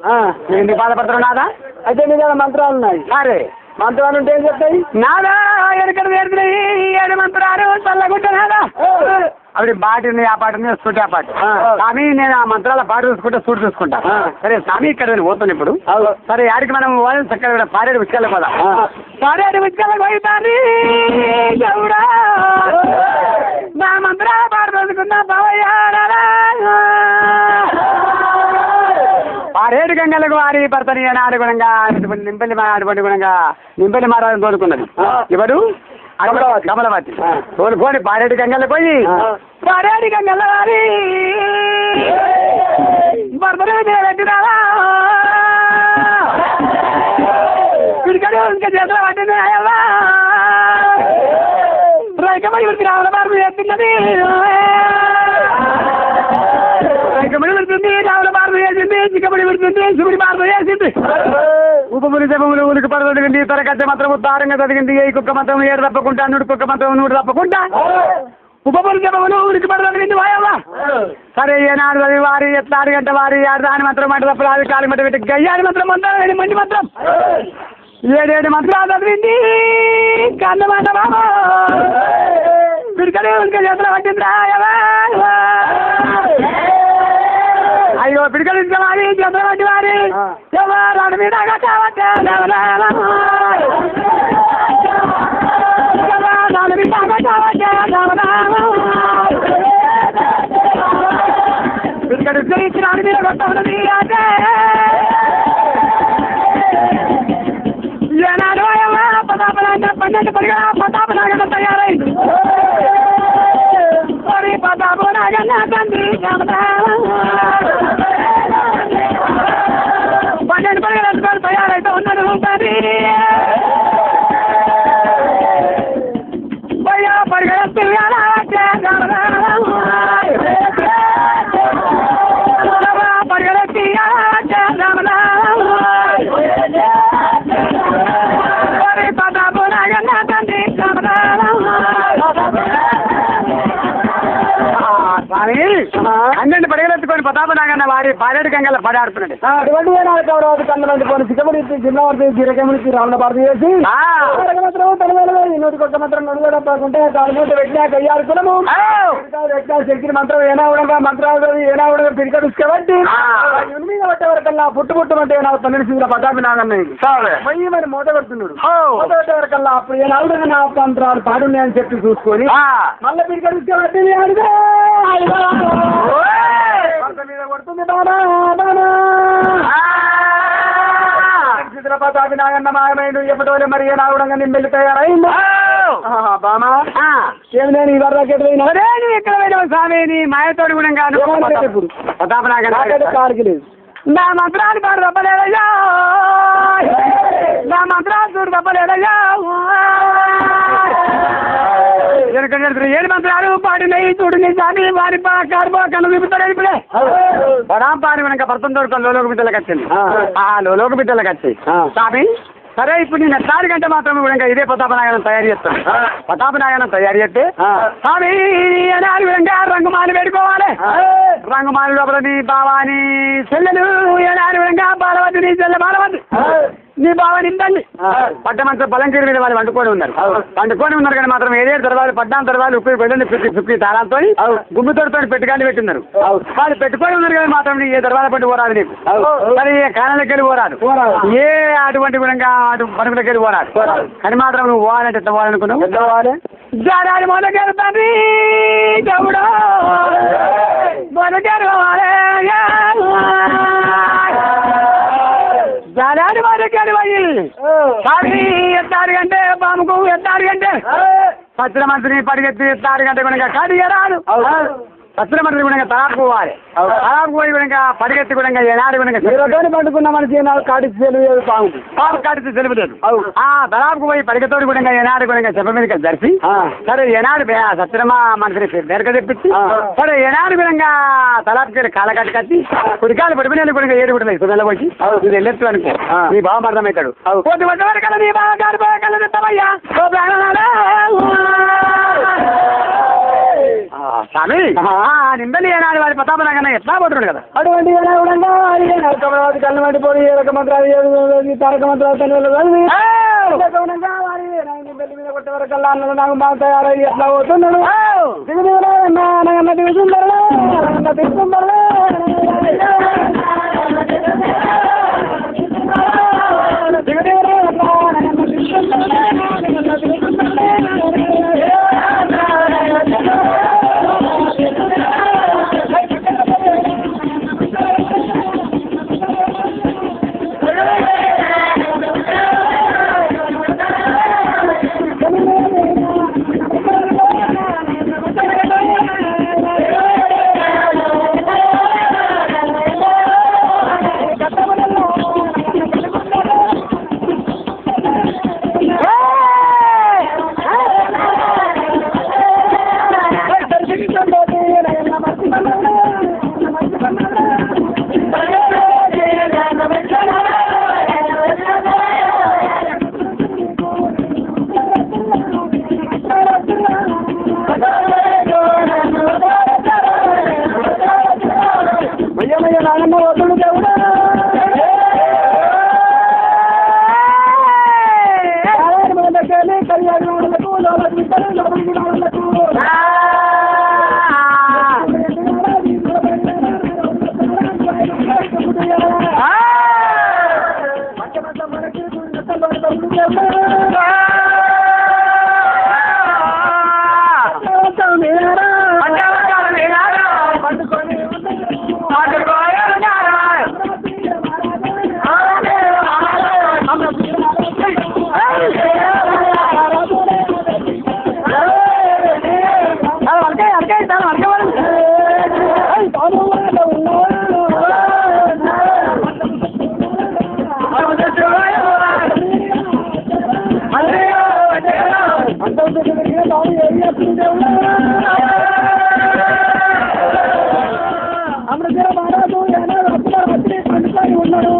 నేను నీకు బాధపడతాను నాదా అయితే నీ దగ్గర మంత్రాలు ఉన్నాయి సరే మంత్రాలు ఉంటే ఏం చెప్తాయి నాదా ఎనకడ నేర్చుకున్నాయి ఏడు మంత్రాలు చల్లగుంట నాదా అవి బాటిని ఆ పాటని సూటి ఆ పాట స్వామి నేను ఆ మంత్రాల పాట చూసుకుంటే సూటి చూసుకుంటా సరే స్వామి ఇక్కడ నేను పోతాను ఇప్పుడు సరే ఆడికి మనం చక్కగా పారేడు విషయాలు పోదా పారేడు విషయాలకు పోయితాని ఎవడా నా మంత్రాల పాట చూసుకున్నా బావయ్యారా పారేడు గంగలకు వారి భర్తని ఆడుగుణంగా నింపల్లి ఆడుగుణంగా నింపల్లి మారాలని తోడుకున్నది ఎవరు కమలవతి తోలుకొని పారేడు గంగలు పోయి పారేడు గంగల వారి భర్తని పెట్టినారా పిడికడు ఇంకా చేతులు పట్టింది రైకమడి వృత్తి రావణ మార్పు చేస్తున్నది రైకమడి వృత్తుంది రావణ మార్పు చేసింది చిక్కబడి వృత్తుంది శివుడి మార్పు చేసింది ఉపముని జపములు ఉనికి పరదొడిగింది తరగతి మాత్రము తారంగా చదివింది ఏ కుక్క మాత్రం ఏడు తప్పకుండా నూడు కుక్క మాత్రం నూడు తప్పకుండా ఉపముని జపములు ఉనికి పరదొడిగింది వాయవ్వ సరే ఏనాడు అది వారి ఎట్లా 6 గంట వారి దాని మాత్రం మంట తప్ప అది కాలి మంట పెట్టి గయ్యాని మాత్రం మంత్రం మంచి మాత్రం 7 మంత్రాలు చదివింది కన్నమాట బాబా పిడికడే ఉనికి చేతులు పట్టింది అయ్యో పిడికలు వారి చేతులు పట్టి వారి ఎవరు మీద పిడికడు ఇచ్చిన మీద కొట్టది అంటే ఏనాడు పతాపనాగ 12 పరిగా పతాపనాగ తయారైంది పతాపనాగ తండ్రి 12 పరిగా తయారైతే ఉన్నాడు తండ్రి అన్నింటి పడగలెత్తుకొని ప్రతాపనాగన్న వాడి పాడేడు గంగల పడాడుతున్నాడు. అటువంటి కన్నలంటి పోనీ సిద్ధపడి చిన్నవాడి గిరకముడికి రావణ భారత చేసి నూటి కొత్త మంత్రం నడుగడ పాకుంటే కాలుమూట పెట్టినా కయ్యారు కులము పెట్టినా శక్తిని మంత్రం ఏనావుడంగా మంత్రాలు ఏనావుడంగా పిరికడుసుకోబట్టి మీద పట్టే వరకల్లా పుట్టుమంటే నాకు 12 సీల ప్రతాపనాగన్న పోయి మరి మూట పెడుతున్నాడు. మూట పెట్టే వరకల్లా అప్పుడు ఏనావుడంగా నా మంత్రాలు పాడున్నాయని చెప్పి చూసుకొని మళ్ళీ పిరికడుసుకోబట్టి మీద కొడుతుంది ప్రతాపనాగన్న మాయమైండు ఎప్పటి మరి ఏనావుడంగా నిమ్మెల్లి తయారైంది. బామా ఏమి నేను ఈ వరకెట్టు ఎక్కడ పోయినా స్వామి నీ మాయతోడు కూడా కాదు ప్రతాపనాగన్న కారుకి లేదు. నా మంత్రాలు పాడు తప్పలేదయ్యా, నా మంత్రాలు చూడు తప్పలేదయ్యా. ఏడు మంత్రాలు పాడినాయి చూడండి స్వామి వారి కారుబో కన్ను చూపుతాడు. ఇప్పుడే పడాం పాడి ఇంకా భర్తం తోడుకో లోలోక బిడ్డలకు వచ్చింది. లోలోక బిడ్డలకు వచ్చాయి స్వామి. సరే ఇప్పుడు నేను 4 గంట మాత్రం కూడా ఇదే ప్రతాపనాగనం తయారు చేస్తాను. ప్రతాపనాగనం తయారు చేస్తే స్వామి విధంగా రంగుమాలు పెట్టుకోవాలి. రంగుమాలు లోపల నీ బావాని చెల్లెలు ఏనాడు విధంగా బాలవద్దు, నీ చెల్లె బాలవద్దు, నీ బావని ఇందండి పట్టమంతా బలంకీరి మీద వాళ్ళు వండుకొని ఉన్నారు. వండుకొని ఉన్నారు కానీ మాత్రం 7 తర్వాత 14 తర్వాత ఉప్పు వెళ్ళండి 50 తాళాలతో గుమ్మితోడితో పెట్టుకాళ్ళు పెట్టిన్నారు. వాళ్ళు పెట్టుకొని ఉన్నారు కానీ మాత్రం ఏ దర్వాజ పట్టి పోరాదు నీకు. మరి ఏ కాణాలకి వెళ్ళి పోరాదు, ఏ అటువంటి గుణంగా అటు పనులకి వెళ్ళి పోరాదు. కానీ మాత్రం నువ్వు పోవాలంటే ఎంత పోవాలనుకున్నావు? ఎంత పోవాలి? జాడాలి మొదకెళ్తాను దేవుడు మొదకెళ్ళి పోవాలి. జాడాలి మొదకెళ్ళి పోయి సారి 6 గంటే బాముకు 6 గంటే పత్ర మంత్రి పరిగెత్తి 6 గంట కూడా కాడియరాదు. పత్ర మంత్రి కూడా తలాపు పోవాలి. తలాపు పోయి కూడా పరిగెత్తి కూడా ఏనాడు కూడా పండుకున్న మనిషి కాడికి సెలవు బాగుంది. పాము కాడికి సెలవు లేదు. తలాపుకు పోయి పరిగెత్తోడు కూడా ఏనాడు కూడా చెప్ప మీద జరిపి సరే ఏనాడు సత్యమా మంత్రి మేరక తెప్పించి సరే ఏనాడు కూడా తలాపుకి కాళ్ళ కట్టి కట్టి కుడికాలు పడిపోయిన కూడా 7 కూడా సున్నెల వచ్చి ఇది వెళ్ళొచ్చు అనుకో నీ బావ అర్థమవుతాడు. పొద్దు వరకు నీ బాగా కాడిపోయా తమయ్యా స్వామి నిందలు ఏనాడు వారి ప్రతాపనాగన్న ఎట్లా పోతున్నాడు కదా. అటువంటి కళ్ళు మట్టిపోయి ఏరక మంత్రాలు తారక మంత్రాలు మీద కొట్టే వరకల్లా అన్నది నాకు బాగా తయారయ్యి ఎట్లా పోతున్నాడు. అమృత మహారాజు ఏనాడు అప్పుడు పండుకొని ఉన్నాడు.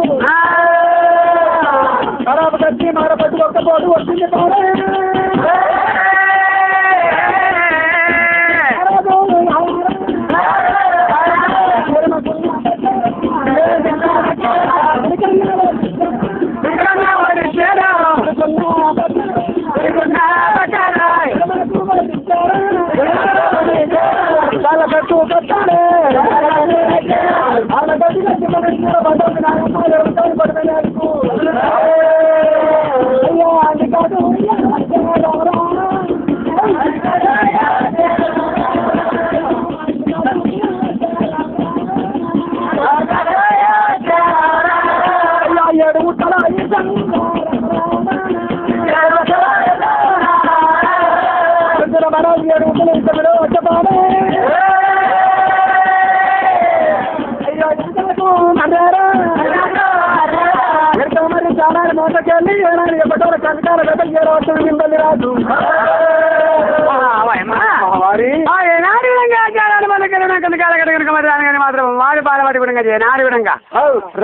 పోటు వచ్చింది పోరే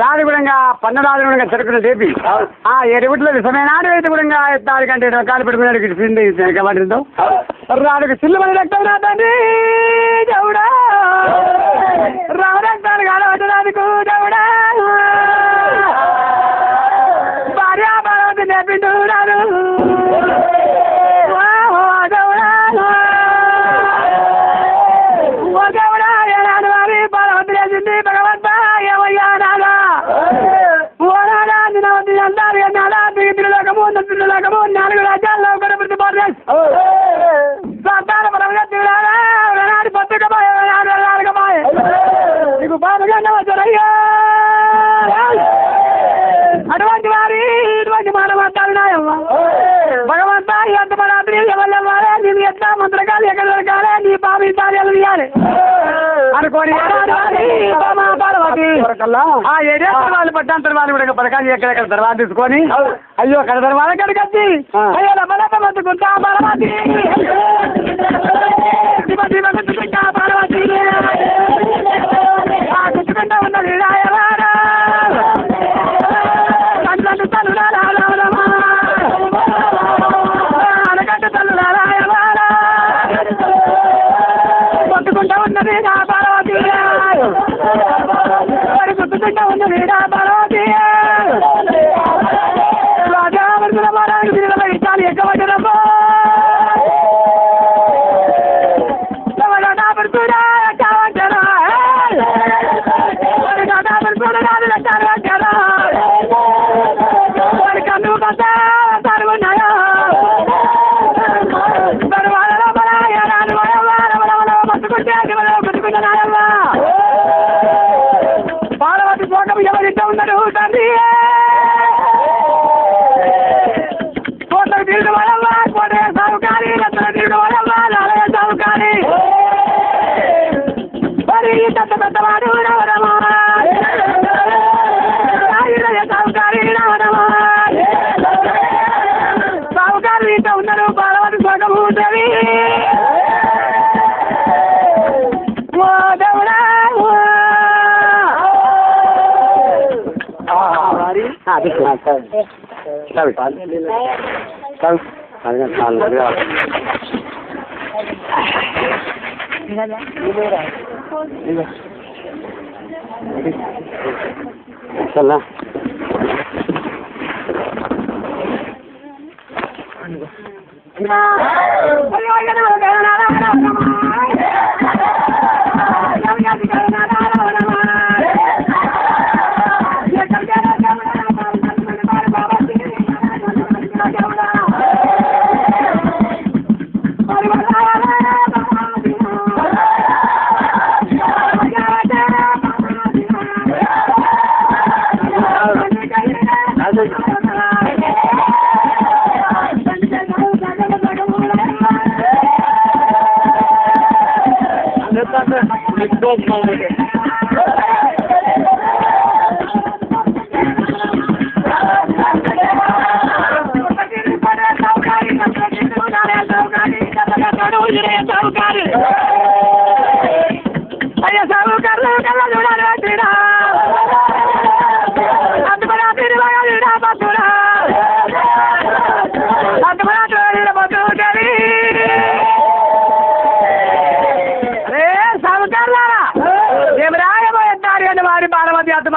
రాని కూడా పన్నరాజు కూడా చెరుకులు చేపి ఆ ఎరువుట్లో విషమే నాడు అయితే కూడా ఎత్తాది కంటే కాలు పెట్టుకున్నాడు కాబట్టి రాడుకు చిల్లు పని రక్తం రాదండి దేవుడా రావడంతాను కాలవచ్చడానికి దేవుడా భార్యాభారతి నేర్పించున్నాడు నాలుగు రాజ్యాల్లో కూడా ప్రతిపాదన సంతాన పరంగా తిరుగునాడు పత్రికమాయ నీకు బాగా వచ్చారయ్యా అటువంటి వారి ఇటువంటి మానవాళ్ళాయమ్మా భగవంతా ఎంత రాత్రి ఎవరు ఇవ్వాలి నేను ఎట్లా మంత్రకాలు ఎక్కడ దొరకాలి నీ బాబు కార్యాలు ఇవ్వాలి అనుకోని ఆ ఏరియా వాళ్ళు పట్టాంతర వాళ్ళు కూడా పథకాలు ఎక్కడెక్కడ తర్వాత తీసుకొని అయ్యో అక్కడ తర్వాత ఎక్కడికి వచ్చి అయ్యో లబ్బలబ్బ మత్తుకుంటా పార్వతి పార్వతి గుర్తుకుంటా ఉన్నది కళ్ళంటు తల్లు అనగంట తల్లు కొట్టుకుంటా ఉన్నది నా పార్వతి గుర్తుకుంటా ఉన్నది నా పార్వతి రాజావర్తుల వారానికి తిరుగులో ఇచ్చాలి ఎక్కబడ్డరమ్మా పార్వతి శోకం ఎవరితో ఉన్నాడు తండ్రి కోట్లకు తిరిగి వాళ్ళ కోట సాగుకారి రత్న తిరిగి వాళ్ళ నాలయ సాగుకారి మరి పెద్ద పెద్దవాడు రావడమా సాగుకారి రావడమా సాగుకారు ఇంట్లో ఉన్నారు పార్వతి శోకం ఉంటుంది చల్లా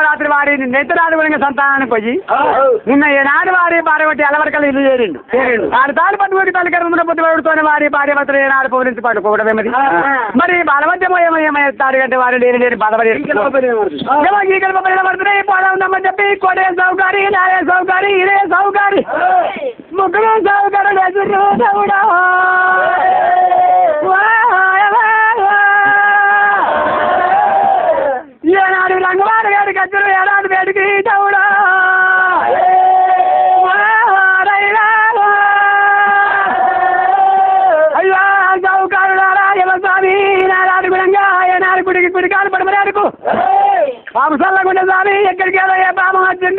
రాత్రి వారి నెత్తరాడు కూడా సంతానానికి పోయి నిన్న ఏనాడు వారి భార్య బట్టి అలవరకలు ఇల్లు చేరిండు ఆరు తాళ్ళు పట్టుకోటి తల్లికరంలో పొద్దుపడుతోనే వారి భార్య భర్తలు ఏనాడు పౌరించి పట్టుకోవడమే మరి బలవంతమో ఏమయ్యేస్తారు కంటే వారు లేని బాధపడి ఈకలు పడుతున్నాయి పోదామని చెప్పి కోటే సౌకర్యం నాయ సౌకర్యం ఇదే సౌకర్యం ముగ్గురు సౌకర్యం ఏనాడు రంగవారి గారి గజ్జలు ఏనాడు వేడికి చౌడా అయ్యా సౌకర్యారా స్వామి నారాడు గుణంగా ఏనాడు గుడికి గుడికాలు పడమరాడుకు బాబు సల్లగుండే స్వామి ఎక్కడికి ఏ బాబు వచ్చింది